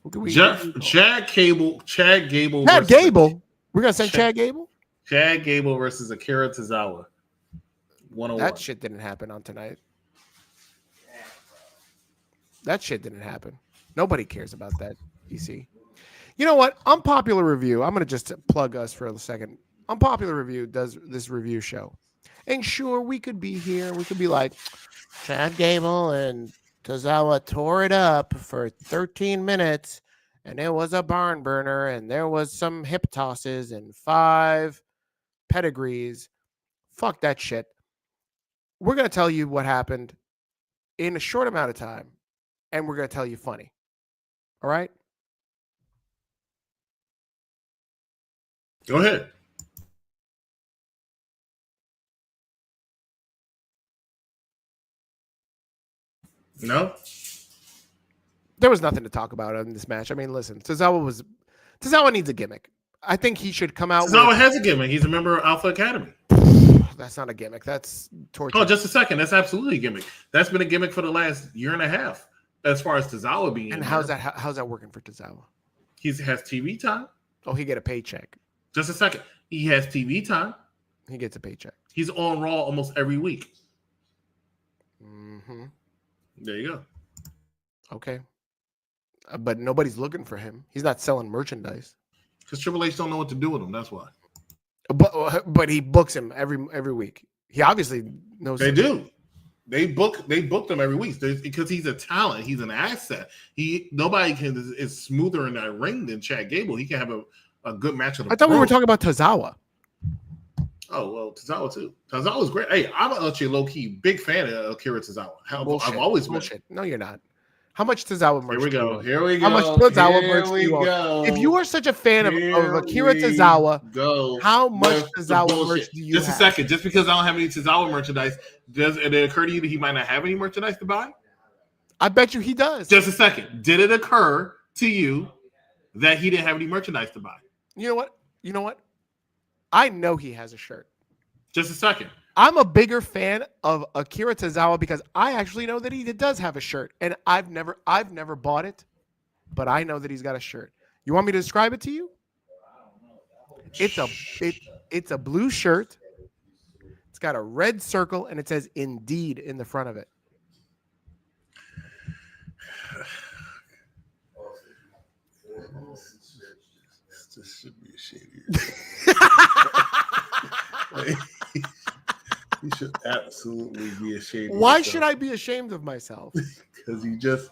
Who can we? Chad Gable. Chad Gable. We're gonna send Chad Gable. Chad Gable versus Akira Tozawa. 101. That shit didn't happen on tonight. That shit didn't happen. Nobody cares about that. EC. You know what? Unpopular Review. I'm gonna just plug us for a second. Unpopular Review does this review show, and sure, we could be here. We could be like, Chad Gable and Tozawa tore it up for 13 minutes, and there was a barn burner, and there was some hip tosses and 5 pedigrees. Fuck that shit. We're going to tell you what happened in a short amount of time, and we're going to tell you funny. All right? Go ahead. No? There was nothing to talk about in this match. I mean, listen, Tozawa needs a gimmick. I think he should come out. Tozawa has a gimmick. He's a member of Alpha Academy. That's not a gimmick. That's torture. Oh, just a second. That's absolutely a gimmick. That's been a gimmick for the last year and a half, as far as Tozawa being. And how's that working for Tozawa? He has TV time. Oh, he get a paycheck. Just a second. He has TV time. He gets a paycheck. He's on Raw almost every week. Mm-hmm. There you go. Okay. But nobody's looking for him. He's not selling merchandise. Because Triple H don't know what to do with him. That's why. But he books him every week. He obviously knows. They do. They book them every week because he's a talent. He's an asset. Nobody is smoother in that ring than Chad Gable. He can have a good match with him. I thought we were talking about Tozawa. Oh, well, Tozawa too. Tozawa's great. Hey, I'm actually low-key big fan of Akira Tozawa. I've always been. Bullshit. No, you're not. How much Tozawa merch? Here we go. How much Tozawa merch do you own? If you are such a fan of Akira Tozawa, how much Tozawa merch do you have? Just a second. Just because I don't have any Tozawa merchandise, does it occur to you that he might not have any merchandise to buy? I bet you he does. Just a second. Did it occur to you that he didn't have any merchandise to buy? You know what? I know he has a shirt. Just a second. I'm a bigger fan of Akira Tozawa because I actually know that he does have a shirt, and I've never bought it, but I know that he's got a shirt. You want me to describe it to you? It's a blue shirt. It's got a red circle, and it says "Indeed" in the front of it. This should be a shady. You should absolutely be ashamed. Why should I be ashamed of myself? Because you just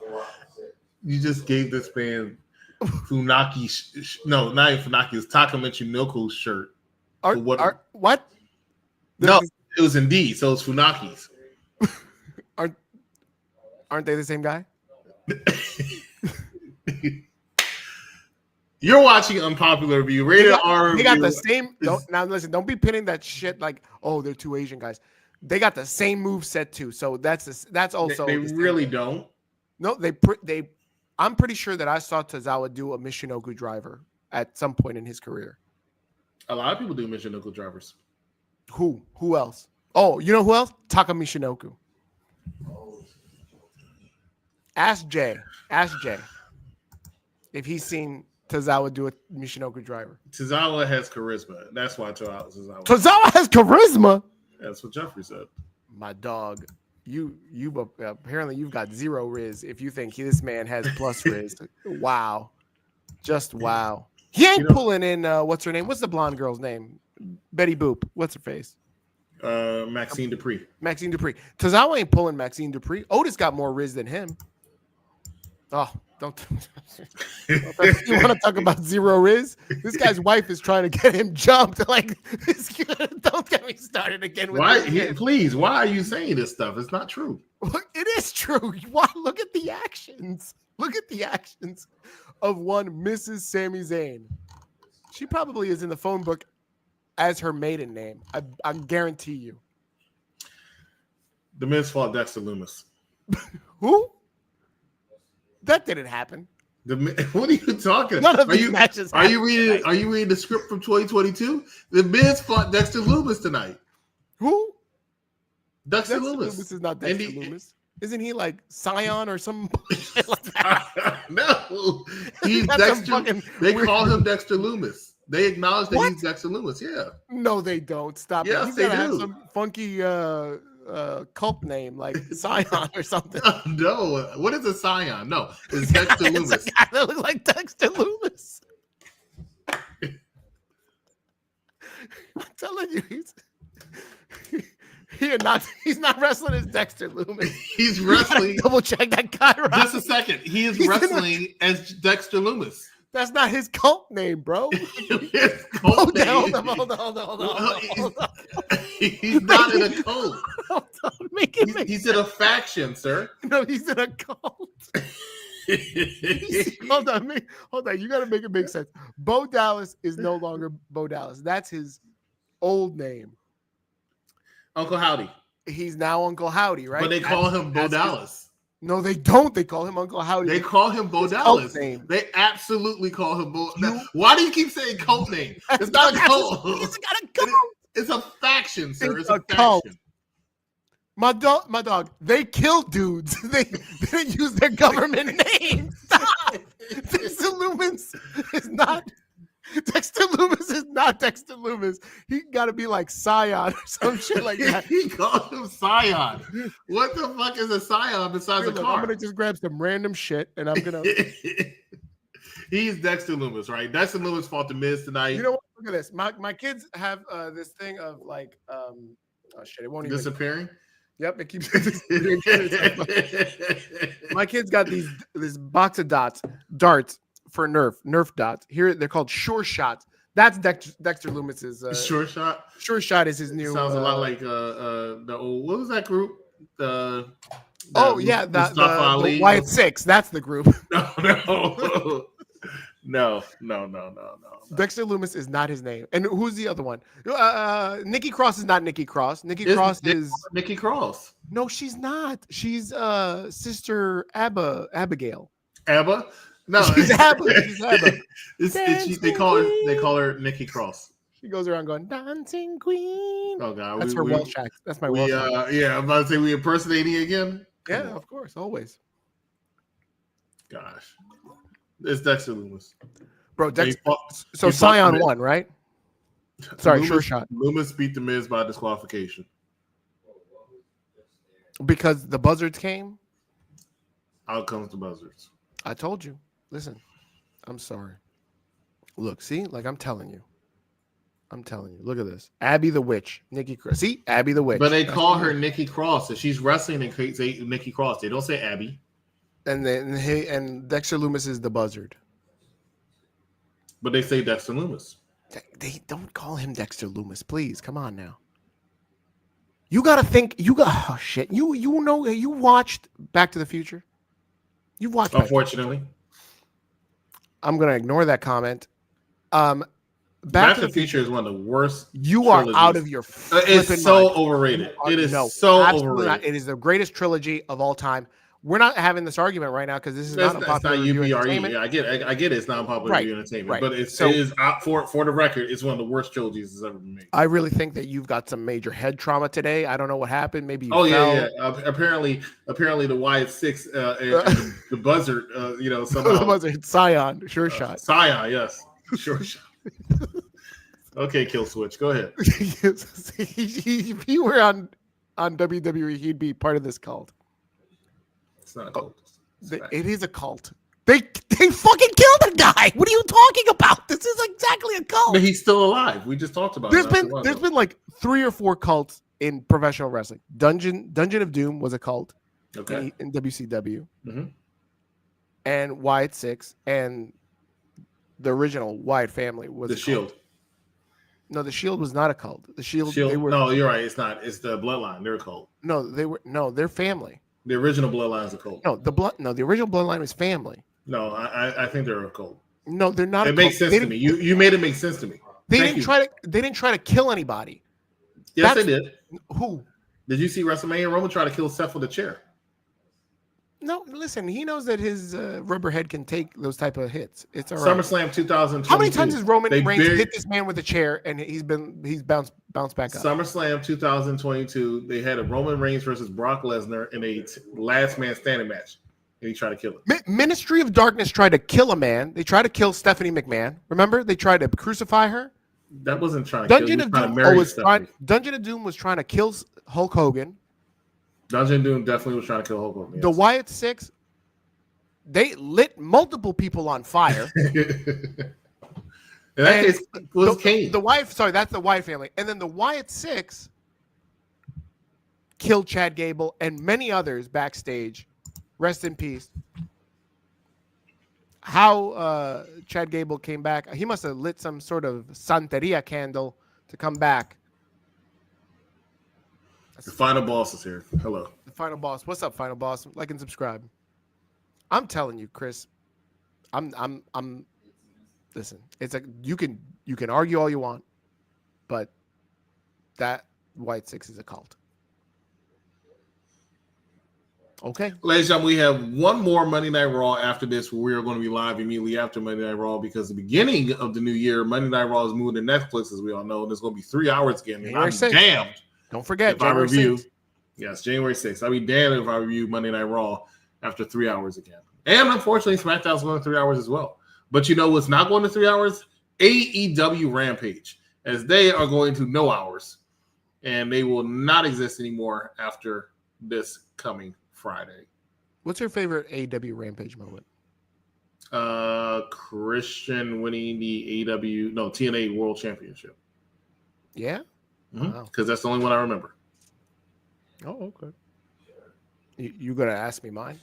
gave this man Funaki. No, not even Funaki. It's Taka Michinoku's shirt. What? No, it was Indeed. So it's Funaki's. Aren't they the same guy? You're watching Unpopular Review. Rated R review. They got the same. Now listen, don't be pinning that shit like, oh, they're two Asian guys. They got the same move set too. So that's also. They really don't. No, they. I'm pretty sure that I saw Tozawa do a Michinoku driver at some point in his career. A lot of people do Michinoku drivers. Who else? Oh, you know who else? Taka Michinoku. Ask Jay if he's seen Tozawa do a Michinoku driver. Tozawa has charisma. That's why Tozawa has charisma. That's what Jeffrey said. My dog, you apparently you've got zero Riz if you think this man has plus Riz. Wow. Just wow. He ain't pulling in what's her name? What's the blonde girl's name? Betty Boop. What's her face? Maxine Dupree. Tozawa ain't pulling Maxine Dupree. Otis got more Riz than him. Oh, don't you want to talk about zero Riz? This guy's wife is trying to get him jumped. Like, don't get me started again with please, why are you saying this stuff? It's not true. It is true. Why? Look at the actions. Look at the actions of one Mrs. Sami Zayn. She probably is in the phone book as her maiden name. I guarantee you. The Miz fought Dexter Lumis. Who? That didn't happen. What are you talking? None of these matches. Are you reading the script from 2022? The Miz fought Dexter Lumis tonight. Who? Dexter Lumis. This is not Dexter Lumis. Isn't he like Scion or some bullshit like that? No, he's Dexter. They call him Dexter Lumis. They acknowledge that he's Dexter Lumis. Yeah. No, they don't. Stop. Yes, He's they gotta do. have some funky cult name like Scion or something. No, what is a Scion? No, it's Dexter Lumis. It's a guy that looks like Dexter Lumis. I'm telling you, He's not wrestling as Dexter Loomis. He's You gotta wrestling. double check that guy, right? Just a second. He is He's in wrestling as Dexter Loomis. That's not his cult name, bro. His Hold cult on, name- hold on. He's not in a cult. Hold on. Make it make He's in a faction, sir. No, he's in a cult. Hold on. You got to make it make sense. Bo Dallas is no longer Bo Dallas. That's his old name. Uncle Howdy. He's now Uncle Howdy, right? But they call him Bo that's his- Dallas. No, they don't. They call him Uncle Howdy. They call him Bo His Dallas. cult name. They absolutely call him Bo. Why do you keep saying cult name? It's not a cult. He's got a cult. It's a faction, sir. It's a a cult. faction. My dog. They kill dudes. They didn't use their government name. Stop. Dexter Loomis is not. Dexter Loomis is not Dexter Loomis. He got to be like Scion or some shit like that. He called him Scion. What the fuck is a Scion besides a Look, car? I'm gonna just grab some random shit and I'm gonna. He's Dexter Loomis, right? Dexter Loomis fought the Miz tonight. You know what? Look at this. My kids have this thing of like oh shit. It won't even. Disappearing. Yep, it keeps. My kids got this box of darts for Nerf dots. Here they're called Sure Shots. That's Dexter Loomis's. Short shot. Sure Shot is his new. Sounds a lot like the old. What was that group? The the Ali. Wyatt Six. That's the group. No. Dexter Loomis is not his name. And who's the other one? Nikki Cross is not Nikki Cross. Nikki It's Cross is Nikki Cross. no, she's not. She's Sister Abigail. Abba. No, She's Abba. She's Abba. They call her Nikki Cross. She goes around going dancing queen. Oh god, That's her Welsh accent. That's my Welsh accent. Yeah, I'm about to say we impersonating again. Yeah, Come on. of course, always. Gosh, it's Dexter Loomis. Bro, He Dexter. fought- So he fought Scion the Miz. won, right? Sorry, Loomis, Sure Shot. Loomis beat the Miz by disqualification. Because the buzzards came. Out comes the buzzards. I told you. Listen, I'm sorry. Look, see, like I'm telling you. Look at this. Abby the Witch. Nikki Cross. See, Abby the Witch. But they call her Nikki Cross, and she's wrestling and say Nikki Cross. They don't say Abby. And then and Dexter Loomis is the buzzard. But they say Dexter Loomis. They don't call him Dexter Loomis, please. Come on now. You gotta think. Oh shit. You know you watched Back to the Future. You watched. Unfortunately, I'm gonna ignore that comment. Back to the Future is one of the worst. You are trilogies. out of your. It's so mind. overrated. It is No, so absolutely overrated. not. It is the greatest trilogy of all time. We're not having this argument right now because this is not a That's popular not review UPRE. entertainment. Yeah, I get it. It's not popular Right, review entertainment, right. but it So- is for the record. It's one of the worst trilogies that's ever been made. I really think that you've got some major head trauma today. I don't know what happened. Maybe you Oh fell. yeah. Apparently the Wyatt Six and the buzzard. The Somehow buzzard, Scion, Sure Shot. Scion. Yes, sure shot. Okay, Kill Switch. Go ahead. If he were on WWE, he'd be part of this cult. It's not a cult. It's a fact. It is a cult. They fucking killed a guy. What are you talking about? This is exactly a cult. But he's still alive. We just talked about. There's it. been like 3 or 4 cults in professional wrestling. Dungeon of Doom was a cult Okay. in WCW, Mhm. and Wyatt Six and the original Wyatt family was The a cult. Shield. No, the Shield was not a cult. The Shield. Shield. They were No, you're right. It's not. It's the Bloodline. They're a cult. they're family. The original Bloodline is a cult. No, the original Bloodline was family. No, I think they're a cult. No, they're not. It makes sense to me. You made it make sense to me. They Thank you. They didn't try to kill anybody. Yes, That's- they did. Who? Did you see WrestleMania? Roman try to kill Seth with a chair. No, listen. He knows that his rubber head can take those type of hits. It's all right. SummerSlam 2022. How many times has Roman They Reigns buried- hit this man with a chair and he's bounced back up? SummerSlam 2022. They had a Roman Reigns versus Brock Lesnar in a last man standing match, and he tried to kill him. Ministry of Darkness tried to kill a man. They tried to kill Stephanie McMahon. Remember, they tried to crucify her. That wasn't trying to kill. Dungeon He of was trying Doom to marry was Stephanie. Dungeon of Doom was trying to kill Hulk Hogan. Dungeon of Doom definitely was trying to kill Hulk Hogan. The Wyatt Six, they lit multiple people on fire. In that case, it was Kane. The Wyatt, sorry, that's the Wyatt family. And then the Wyatt Six, killed Chad Gable and many others backstage. Rest in peace. How Chad Gable came back, he must have lit some sort of Santeria candle to come back. The final boss is here. Hello. The final boss. What's up, final boss? Like and subscribe. I'm telling you, Chris. I'm listen, it's like you can argue all you want, but that White Six is a cult. Okay. Ladies and gentlemen, we have one more Monday Night Raw after this. Where we are going to be live immediately after Monday Night Raw because the beginning of the new year, Monday Night Raw is moving to Netflix, as we all know. And it's going to be 3 hours again. And I'm damned. Don't forget, if I review. Yes, January 6th. I'll be damned if I review Monday Night Raw after 3 hours again. And unfortunately, SmackDown's going to 3 hours as well. But you know what's not going to 3 hours? AEW Rampage, as they are going to no hours. And they will not exist anymore after this coming Friday. What's your favorite AEW Rampage moment? Christian winning the TNA World Championship. Yeah? Because that's the only one I remember. Oh, okay. You going to ask me mine?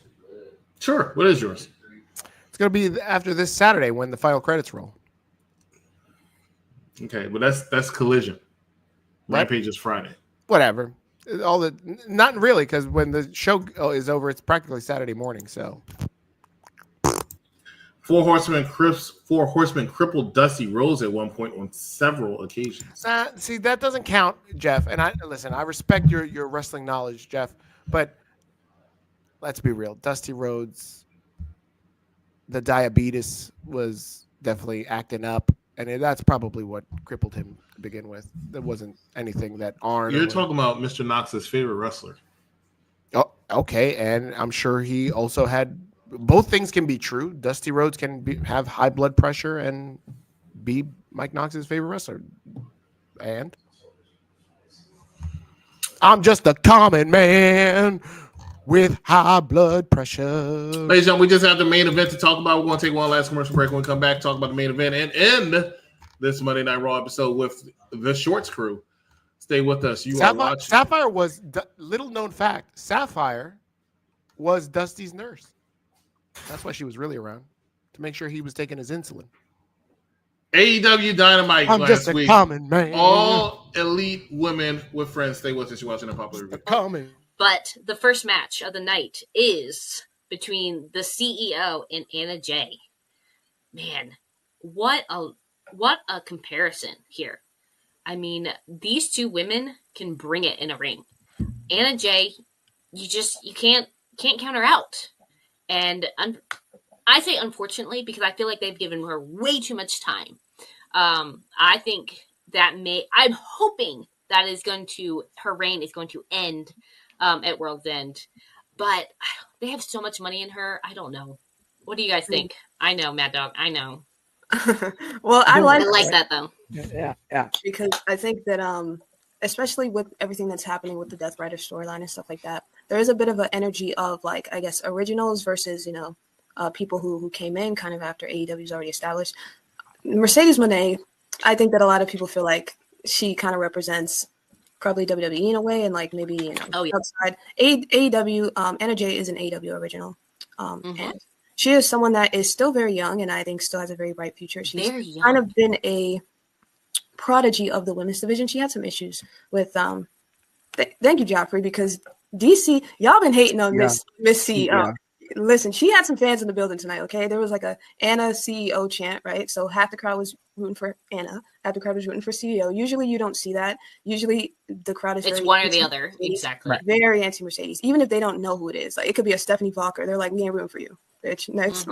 Sure. What is yours? It's going to be after this Saturday when the final credits roll. Okay, but that's Collision. Rampage is Friday. Whatever. Not really, because when the show is over, it's practically Saturday morning. So, Four Horsemen crippled Dusty Rhodes at one point on several occasions. See, that doesn't count, Jeff. And I respect your wrestling knowledge, Jeff. But let's be real, Dusty Rhodes, the diabetes was definitely acting up, and that's probably what crippled him to begin with. There wasn't anything that Arn. You're talking about Mr. Knox's favorite wrestler. Oh, okay, and I'm sure he also had. Both things can be true. Dusty Rhodes can have high blood pressure and be Mike Knox's favorite wrestler. And I'm just a common man with high blood pressure. Ladies and gentlemen, we just have the main event to talk about. We're going to take one last commercial break. When we come back, talk about the main event and end this Monday Night Raw episode with the Shorts crew. Stay with us. Sapphire was, little known fact, Sapphire was Dusty's nurse. That's why she was really around, to make sure he was taking his insulin. AEW Dynamite I'm just a common man. All elite women with friends. Stay with us. You're watching a popular review. Common. But the first match of the night is between the CEO and Anna Jay. Man, what a comparison here. I mean, these two women can bring it in a ring. Anna Jay, you can't count her out. And I say unfortunately because I feel like they've given her way too much time. I think I'm hoping that her reign is going to end at World's End. But they have so much money in her. I don't know. What do you guys think? I know, Mad Dog. I know. Well, I like that though. Yeah. Because I think that especially with everything that's happening with the Death Rider storyline and stuff like that, there is a bit of an energy of like, I guess, originals versus, people who came in kind of after AEW's already established. Mercedes Moné, I think that a lot of people feel like she kind of represents probably WWE in a way, and like maybe outside AEW. Anna Jay is an AEW original, and she is someone that is still very young, and I think still has a very bright future. She's kind of been a prodigy of the women's division. She had some issues with thank you, Joffrey, because DC, y'all been hating on Miss CEO. Yeah. Listen, she had some fans in the building tonight, okay? There was like a Anna CEO chant, right? So half the crowd was rooting for Anna, half the crowd was rooting for CEO. Usually you don't see that. Usually the crowd is it's one or the other. Exactly. Very anti-Mercedes. Even if they don't know who it is. Like it could be a Stephanie Valker. They're like, we ain't rooting for you, bitch. Next,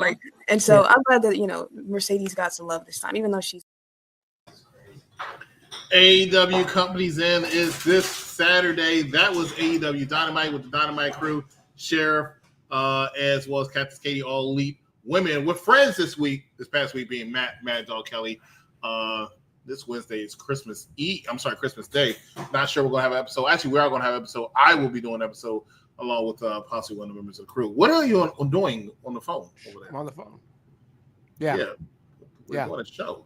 and so I'm glad that, Mercedes got some love this time, even though she's AEW Companies In is this Saturday. That was AEW Dynamite with the Dynamite crew, Sheriff, as well as Captain Katie, all elite women with friends this past week being Mad Dog Kelly. This Wednesday is Christmas Day. Not sure we're going to have an episode. Actually, we are going to have an episode. I will be doing an episode along with possibly one of the members of the crew. What are you doing on the phone over there? I'm on the phone. Yeah. We're doing a show.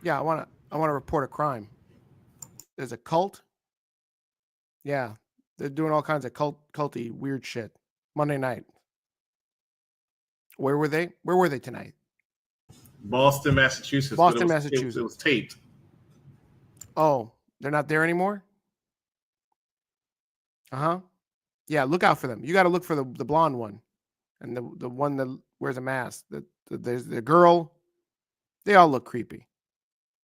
Yeah, I want to report a crime. There's a cult. Yeah. They're doing all kinds of culty weird shit. Monday night. Where were they? Where were they tonight? Boston, Massachusetts. Boston, but Massachusetts. It was taped. Oh, they're not there anymore? Uh-huh. Yeah, look out for them. You got to look for the blonde one and the one that wears a mask. There's the girl. They all look creepy.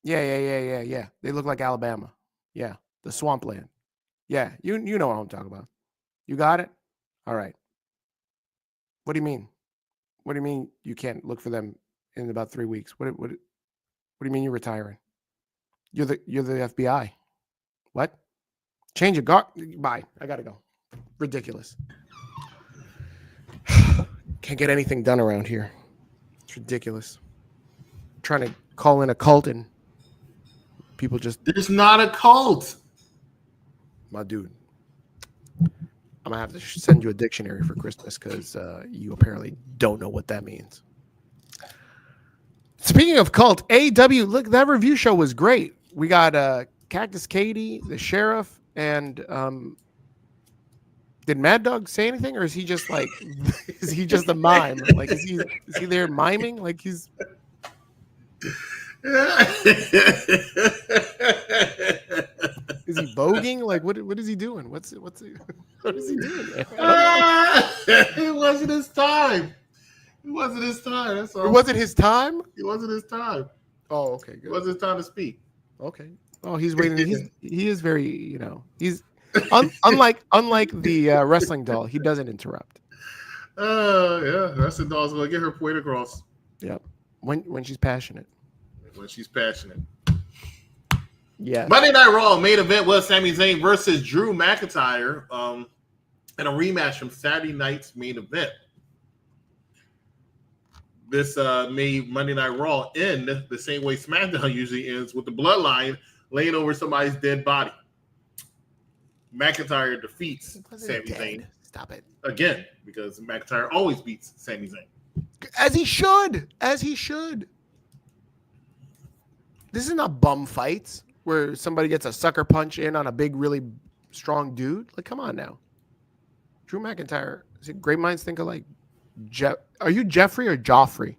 Yeah. They look like Alabama. Yeah, the swampland. Yeah, you know what I'm talking about. You got it? All right. What do you mean? What do you mean you can't look for them in about 3 weeks? What do you mean you're retiring? You're the FBI. What? Change your guard. Bye. I gotta go. Ridiculous. Can't get anything done around here. It's ridiculous. I'm trying to call in a cult and people just. There's not a cult. My dude. I'm gonna have to send you a dictionary for Christmas because you apparently don't know what that means. Speaking of cult, AW, look, that review show was great. We got Cactus Katie, the sheriff, and did Mad Dog say anything, or is he just like, is he just a mime? Like, is he there miming? Like he's. Is he voguing? Like what is he doing? What is he doing? It wasn't his time. It wasn't his time. That's all. It wasn't his time? It wasn't his time. Oh, okay, good. It wasn't his time to speak. Okay. Oh, he's waiting. He is very, he's unlike the wrestling doll. He doesn't interrupt. Yeah, that's the doll's gonna get her point across. Yep. When she's passionate. When she's passionate. Yeah. Monday Night Raw main event was Sami Zayn versus Drew McIntyre in a rematch from Saturday night's main event. This made Monday Night Raw end the same way SmackDown usually ends, with the Bloodline laying over somebody's dead body. McIntyre defeats Sami Zayn. Stop it. Again, because McIntyre always beats Sami Zayn. As he should. This is not bum fights where somebody gets a sucker punch in on a big, really strong dude. Like, come on now. Drew McIntyre. Is it great minds think alike? Are you Jeffrey or Joffrey?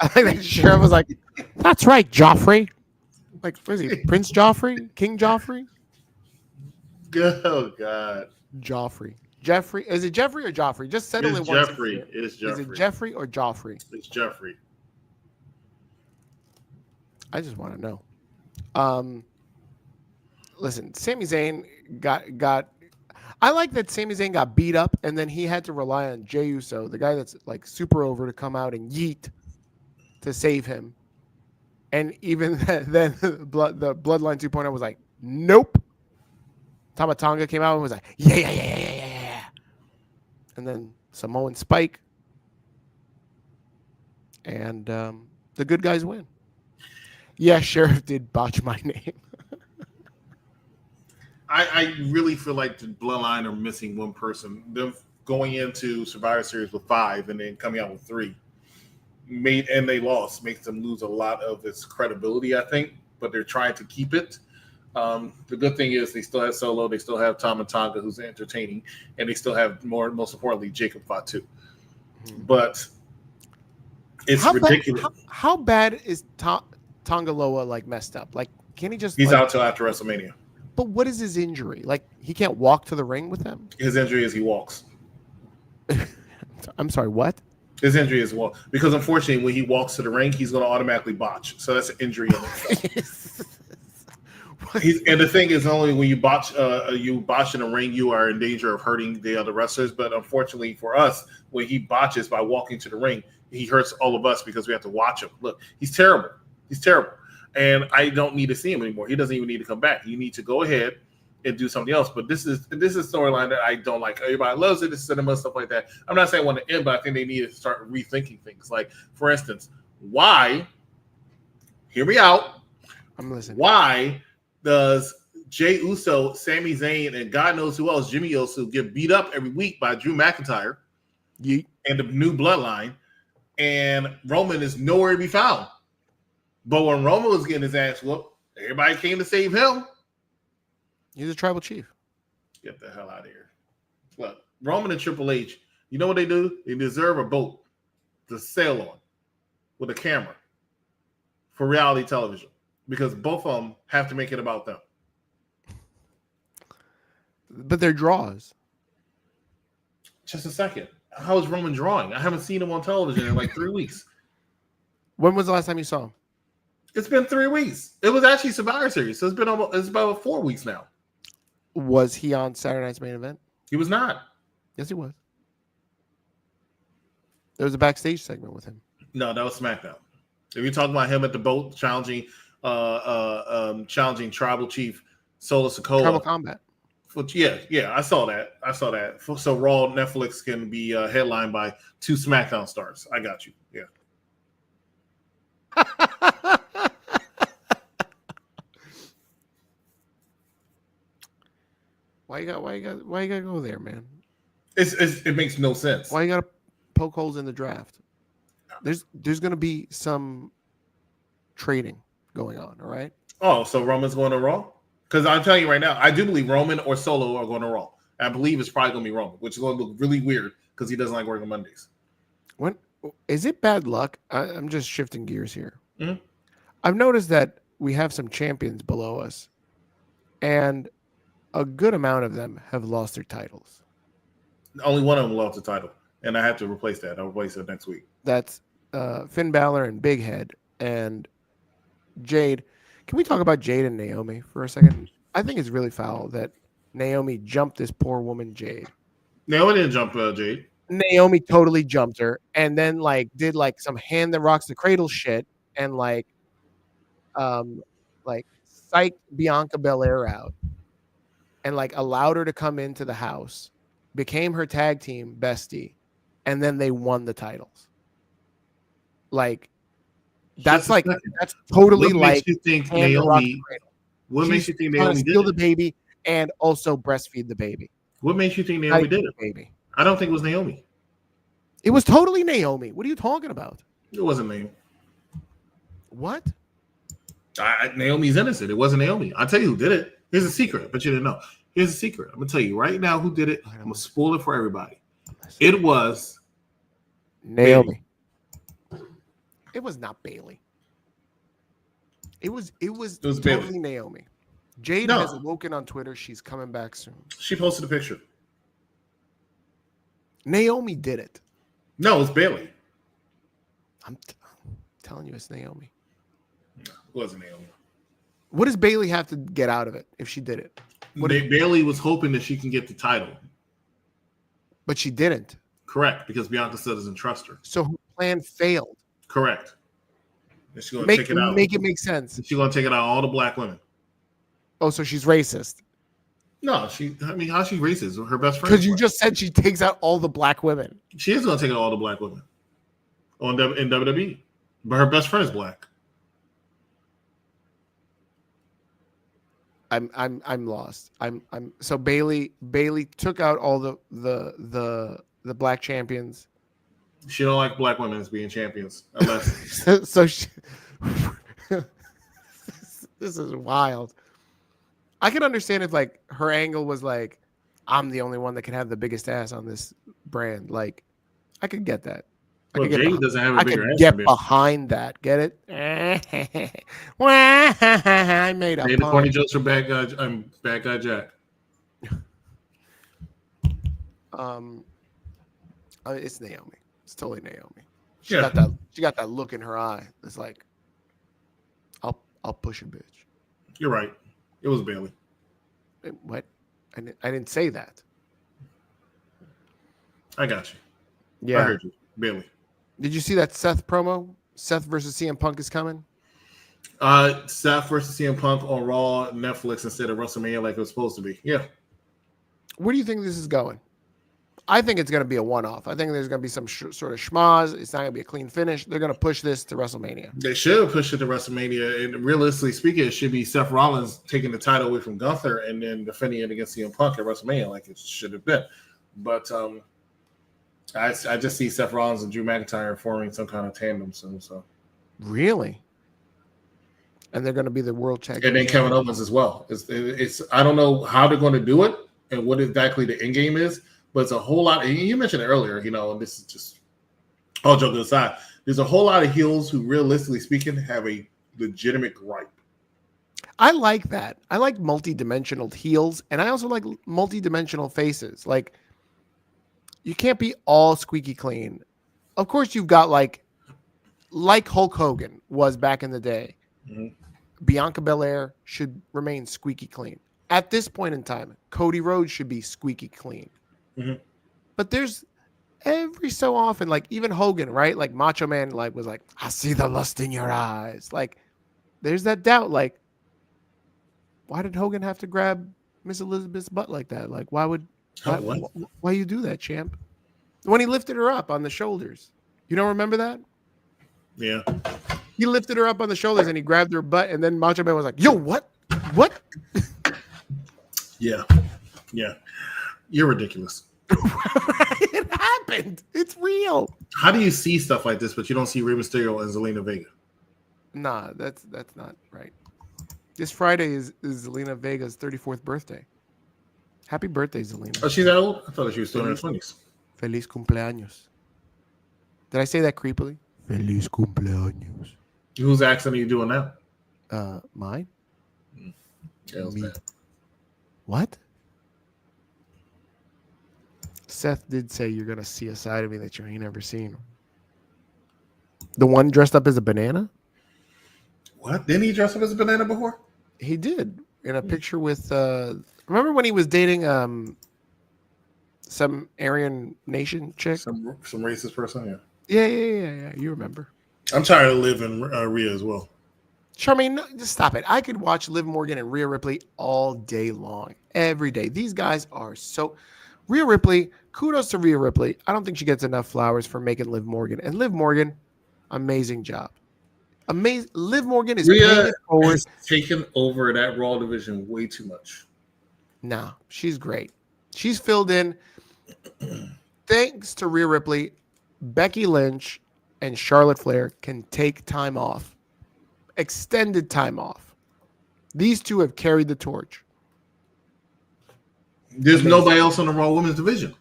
I think the sheriff was like, that's right, Joffrey. Like, what is he? Prince Joffrey? King Joffrey? Oh, God. Joffrey. Jeffrey. Is it Jeffrey or Joffrey? Just settle it once. Jeffrey. It's Jeffrey. Is it Jeffrey or Joffrey? It's Jeffrey. I just want to know. Listen, Sami Zayn got. I like that Sami Zayn got beat up, and then he had to rely on Jey Uso, the guy that's like super over, to come out and yeet to save him. And even then, the Bloodline 2.0 was like, nope. Tama Tonga came out and was like, yeah. And then Samoan Spike, and the good guys win. Yeah, Sheriff did botch my name. I really feel like the Bloodline are missing one person. Them going into Survivor Series with 5 and then coming out with 3 they lost, makes them lose a lot of its credibility, I think. But they're trying to keep it. The good thing is they still have Solo, they still have Tama Tonga, who's entertaining, and they still have most importantly Jacob Fatu. But it's ridiculous. How bad is Tongaloa like messed up? Like, can he just? He's out till after WrestleMania. But what is his injury? Like, he can't walk to the ring with them? His injury is he walks. I'm sorry, what? His injury is walk, because unfortunately, when he walks to the ring, he's going to automatically botch. So that's an injury in itself. And the thing is, only when you botch in the ring, you are in danger of hurting the other wrestlers. But unfortunately for us, when he botches by walking to the ring, he hurts all of us because we have to watch him. Look, he's terrible. He's terrible. And I don't need to see him anymore. He doesn't even need to come back. You need to go ahead and do something else. But this is storyline that I don't like. Everybody loves it. It's cinema, stuff like that. I'm not saying I want to end, but I think they need to start rethinking things. Like, for instance, why, hear me out. I'm listening. Why does Jey Uso, Sami Zayn, and God knows who else, Jimmy Uso, get beat up every week by Drew McIntyre and the new Bloodline, and Roman is nowhere to be found? But when Roman was getting his ass whooped, everybody came to save him. He's a tribal chief. Get the hell out of here. Look, Roman and Triple H, you know what they do? They deserve a boat to sail on with a camera for reality television because both of them have to make it about them. But they're draws. Just a second. How is Roman drawing? I haven't seen him on television in like 3 weeks. When was the last time you saw him? It's been 3 weeks. It was actually Survivor Series, so it's about 4 weeks now. Was he on Saturday Night's Main Event? He was not. Yes, he was. There was a backstage segment with him. No, that was SmackDown. If you're talking about him at the boat challenging Tribal Chief Solo Sikoa. Tribal Combat. Yeah, I saw that. So Raw Netflix can be headlined by 2 SmackDown stars. I got you. Yeah. Why you gotta go there, man? It makes no sense. Why you gotta poke holes in the draft? There's gonna be some trading going on, all right? Oh, so Roman's going to Raw? Because I'm telling you right now, I do believe Roman or Solo are going to Raw. I believe it's probably going to be Roman, which is going to look really weird because he doesn't like working Mondays. When is it bad luck? I'm just shifting gears here. Mm-hmm. I've noticed that we have some champions below us, and a good amount of them have lost their titles. Only one of them lost the title, and I have to replace that. I'll replace it next week. That's Finn Balor and Big Head and Jade. Can we talk about Jade and Naomi for a second? I think it's really foul that Naomi jumped this poor woman, Jade. Naomi didn't jump Jade. Naomi totally jumped her and then did some hand that rocks the cradle shit and psyched Bianca Belair out and allowed her to come into the house, became her tag team bestie, and then they won the titles. That's totally what makes you think Naomi? What makes you think Naomi did steal the it? baby and also breastfeed the baby? What makes you think Naomi did it? Baby. I don't think it was Naomi. It was totally Naomi. What are you talking about? It wasn't Naomi. What? Naomi's innocent. It wasn't Naomi. I'll tell you who did it. Here's a secret, but you didn't know. Here's a secret. I'm gonna tell you right now who did it. I'm gonna spoil it for everybody. It was Naomi. It was not Bailey. It was totally Bailey. Naomi. Jade has awoken on Twitter. She's coming back soon. She posted a picture. Naomi did it. No, it's Bailey. I'm telling you, it's Naomi. No, it wasn't Naomi. What does Bailey have to get out of it if she did it? Bailey was hoping that she can get the title. But she didn't. Correct, because Bianca still doesn't trust her. So her plan failed. Correct. And she's going to take it out. Make it make sense. She's going to take it out on all the black women. Oh, so she's racist. No, how's she racist? Her best friend. Because you just said she takes out all the black women. She is going to take out all the black women in WWE. But her best friend is black. I'm lost. So Bailey took out all the black champions. She don't like black women as being champions unless this is wild. I could understand if her angle was I'm the only one that can have the biggest ass on this brand. I could get that. Jade doesn't have a bigger ass. Get behind that. Get it? I made up. The corny jokes for bad guy. I'm bad guy Jack. It's Naomi. It's totally Naomi. She got that look in her eye. It's I'll push a bitch. You're right. It was Bailey. What? I didn't say that. I got you. Yeah. I heard you. Bailey. Did you see that Seth promo? Seth versus CM Punk is coming? Seth versus CM Punk on Raw, Netflix instead of WrestleMania like it was supposed to be. Yeah. Where do you think this is going? I think it's going to be a one-off. I think there's going to be some sort of schmaz. It's not going to be a clean finish. They're going to push this to WrestleMania. They should push it to WrestleMania. And realistically speaking, it should be Seth Rollins taking the title away from Gunther and then defending it against CM Punk at WrestleMania like it should have been. But I just see Seth Rollins and Drew McIntyre forming some kind of tandem soon. So really, and they're going to be the world champions. And then Kevin Owens as well. It's I don't know how they're going to do it, and what exactly the end game is. But it's a whole lot. And you mentioned it earlier, and this is just all joking aside. There's a whole lot of heels who, realistically speaking, have a legitimate gripe. I like that. I like multi-dimensional heels, and I also like multi-dimensional faces. Like, you can't be all squeaky clean. Of course, you've got like Hulk Hogan was back in the day. Mm-hmm. Bianca Belair should remain squeaky clean. At this point in time, Cody Rhodes should be squeaky clean. Mm-hmm. But there's every so often, like even Hogan, right? Like Macho Man, like was like, I see the lust in your eyes. Like, there's that doubt. Like, why did Hogan have to grab Miss Elizabeth's butt like that? Like, why you do that, champ? When he lifted her up on the shoulders. You don't remember that? Yeah. He lifted her up on the shoulders and he grabbed her butt, and then Macho Man was like, yo, what? What? Yeah. Yeah. You're ridiculous. It happened. It's real. How do you see stuff like this, but you don't see Rey Mysterio and Zelina Vega? Nah, that's not right. This Friday is Zelina Vega's 34th birthday. Happy birthday, Zelina. Oh, she's that old? I thought she was still in her 20s. Feliz cumpleaños. Did I say that creepily? Feliz cumpleaños. Whose accent are you doing now? Mine? Yeah, Me. What? Seth did say you're going to see a side of me that you ain't ever seen. The one dressed up as a banana? What? Didn't he dress up as a banana before? He did. In a picture with... remember when he was dating some Aryan nation chick? Some racist person, Yeah. You remember. I'm tired of living Rhea as well. Charmaine, no, just stop it. I could watch Liv Morgan and Rhea Ripley all day long, every day. These guys are so... Rhea Ripley, kudos to Rhea Ripley. I don't think she gets enough flowers for making Liv Morgan. And Liv Morgan, amazing job. Amazing. Liv Morgan is Rhea forward. has taken over that Raw division way too much. No, she's great. She's filled in. Thanks to Rhea Ripley, Becky Lynch and Charlotte Flair can take time off. Extended time off. These two have carried the torch. There's nobody else on the Raw Women's division.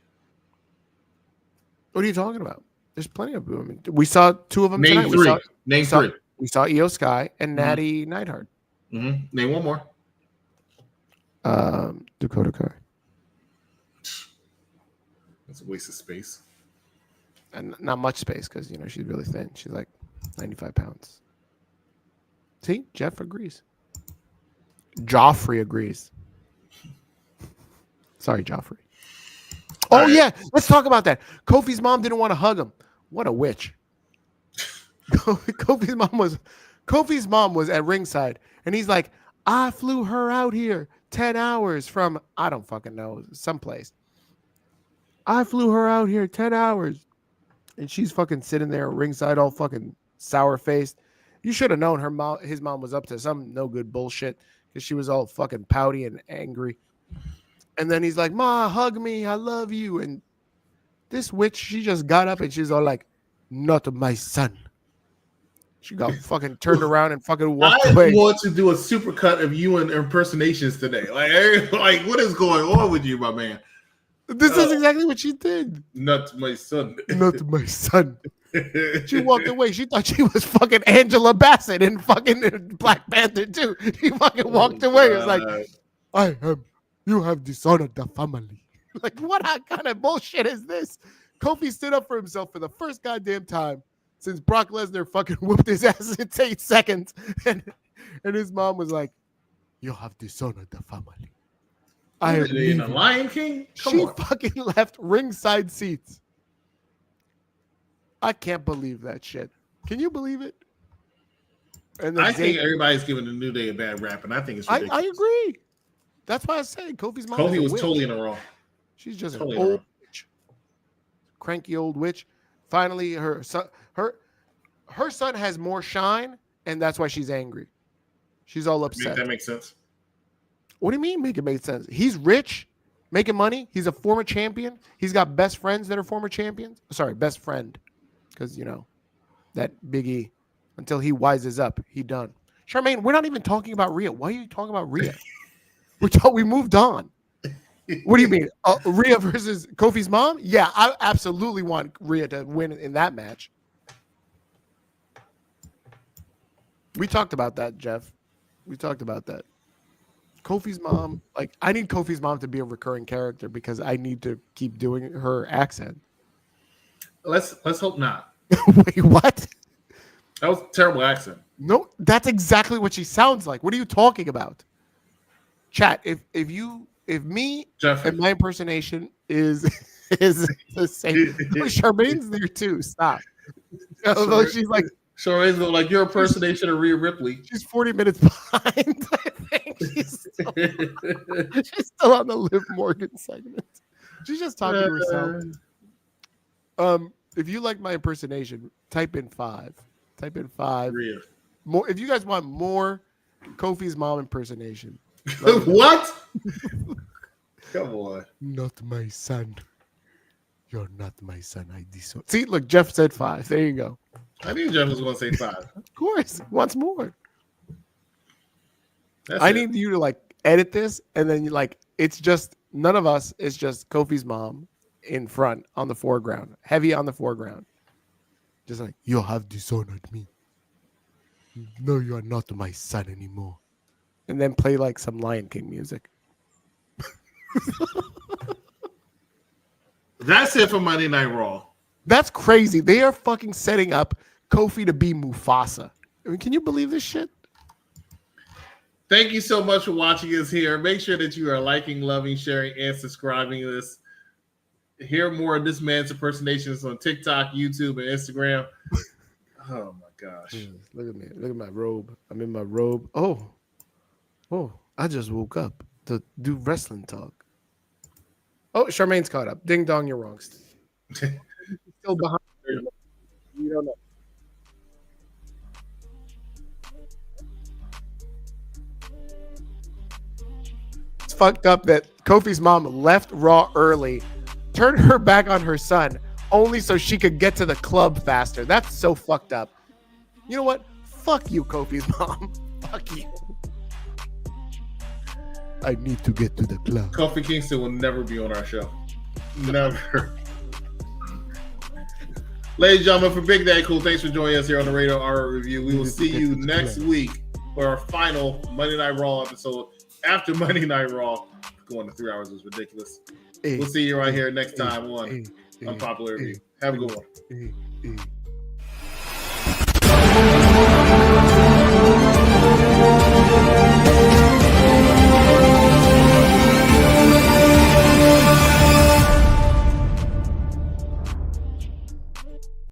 What are you talking about? There's plenty of women. We saw two of them Name tonight. three. Name three. We saw Io Sky and Natty Neidhart. Mm-hmm. Name one more. Dakota Kai. That's a waste of space. And not much space because, she's really thin. She's like 95 pounds. See? Jeff agrees. Joffrey agrees. Sorry, Joffrey. Oh, right. Yeah. Let's talk about that. Kofi's mom didn't want to hug him. What a witch. Kofi's mom was at ringside, and he's like, I flew her out here 10 hours from, I don't fucking know, someplace. I flew her out here 10 hours. And she's fucking sitting there ringside all fucking sour-faced. You should have known his mom was up to some no good bullshit because she was all fucking pouty and angry. And then he's like, Ma, hug me. I love you. And this witch, she just got up and she's all like, not my son. She got fucking turned around and fucking walked away. I want to do a supercut of you and impersonations today. Like, what is going on with you, my man? This is exactly what she did. Not my son. Not my son. She walked away. She thought she was fucking Angela Bassett in fucking Black Panther too. She fucking walked away. It was like, you have dishonored the family. Like, what kind of bullshit is this? Kofi stood up for himself for the first goddamn time since Brock Lesnar fucking whooped his ass in 8 seconds. And his mom was like, you have dishonored the family. I am in the Lion King? She fucking left ringside seats. I can't believe that shit. Can you believe it? And I think everybody's giving the New Day a bad rap, and I think it's ridiculous. I agree. That's why I say Kofi's mom. Kofi was totally in the wrong. She's just totally an old witch. Cranky old witch. Finally, her son has more shine, and that's why she's angry. She's all upset. That makes sense. What do you mean make it make sense? He's rich, making money. He's a former champion. He's got best friends that are former champions. Sorry, best friend. Because, that Big E, until he wises up, he done. Charmaine, we're not even talking about Rhea. Why are you talking about Rhea? We moved on. What do you mean? Rhea versus Kofi's mom? Yeah, I absolutely want Rhea to win in that match. We talked about that, Jeff. We talked about that. Kofi's mom, like, I need Kofi's mom to be a recurring character because I need to keep doing her accent. Let's hope not. Wait, what? That was a terrible accent. No, that's exactly what she sounds like. What are you talking about? Chat, if me Jeffrey. and my impersonation is the same. Charmaine's there too. Stop. Although she's like, Charmaine's like your impersonation of Rhea Ripley. she's 40 minutes behind. I think she's still on the Liv Morgan segment. She's just talking to herself. If you like my impersonation, type in 5. Type in 5. Rhea. More. If you guys want more Kofi's mom impersonation. What? Come on. Not my son. You're not my son. I disown. See, look, Jeff said 5. There you go. I knew Jeff was going to say 5. Of course. Wants more. That's I it. need you to like edit this, and then you like it's just none of us. It's just Kofi's mom in front on the foreground, heavy on the foreground. Just like, you have dishonored me. No, you are not my son anymore. And then play like some Lion King music. That's it for Monday Night Raw. That's crazy. They are fucking setting up Kofi to be Mufasa. I mean, can you believe this shit? Thank you so much for watching us here. Make sure that you are liking, loving, sharing, and subscribing to this. Hear more of this man's impersonations on TikTok, YouTube, and Instagram. Oh my gosh. Look at me. Look at my robe. I'm in my robe. Oh, I just woke up to do wrestling talk. Oh, Charmaine's caught up. Ding dong, you're wrong. Still behind. You don't know. It's fucked up that Kofi's mom left Raw early, turned her back on her son, only so she could get to the club faster. That's so fucked up. You know what? Fuck you, Kofi's mom. Fuck you. I need to get to the club. Kofi Kingston will never be on our show. Never. Ladies and gentlemen, for Big Daddy Cool, thanks for joining us here on the Radio Hour Review. We will see you next week for our final Monday Night Raw episode after Monday Night Raw. Going to 3 hours is ridiculous. We'll see you right here next time on Unpopular Review. Have a good one.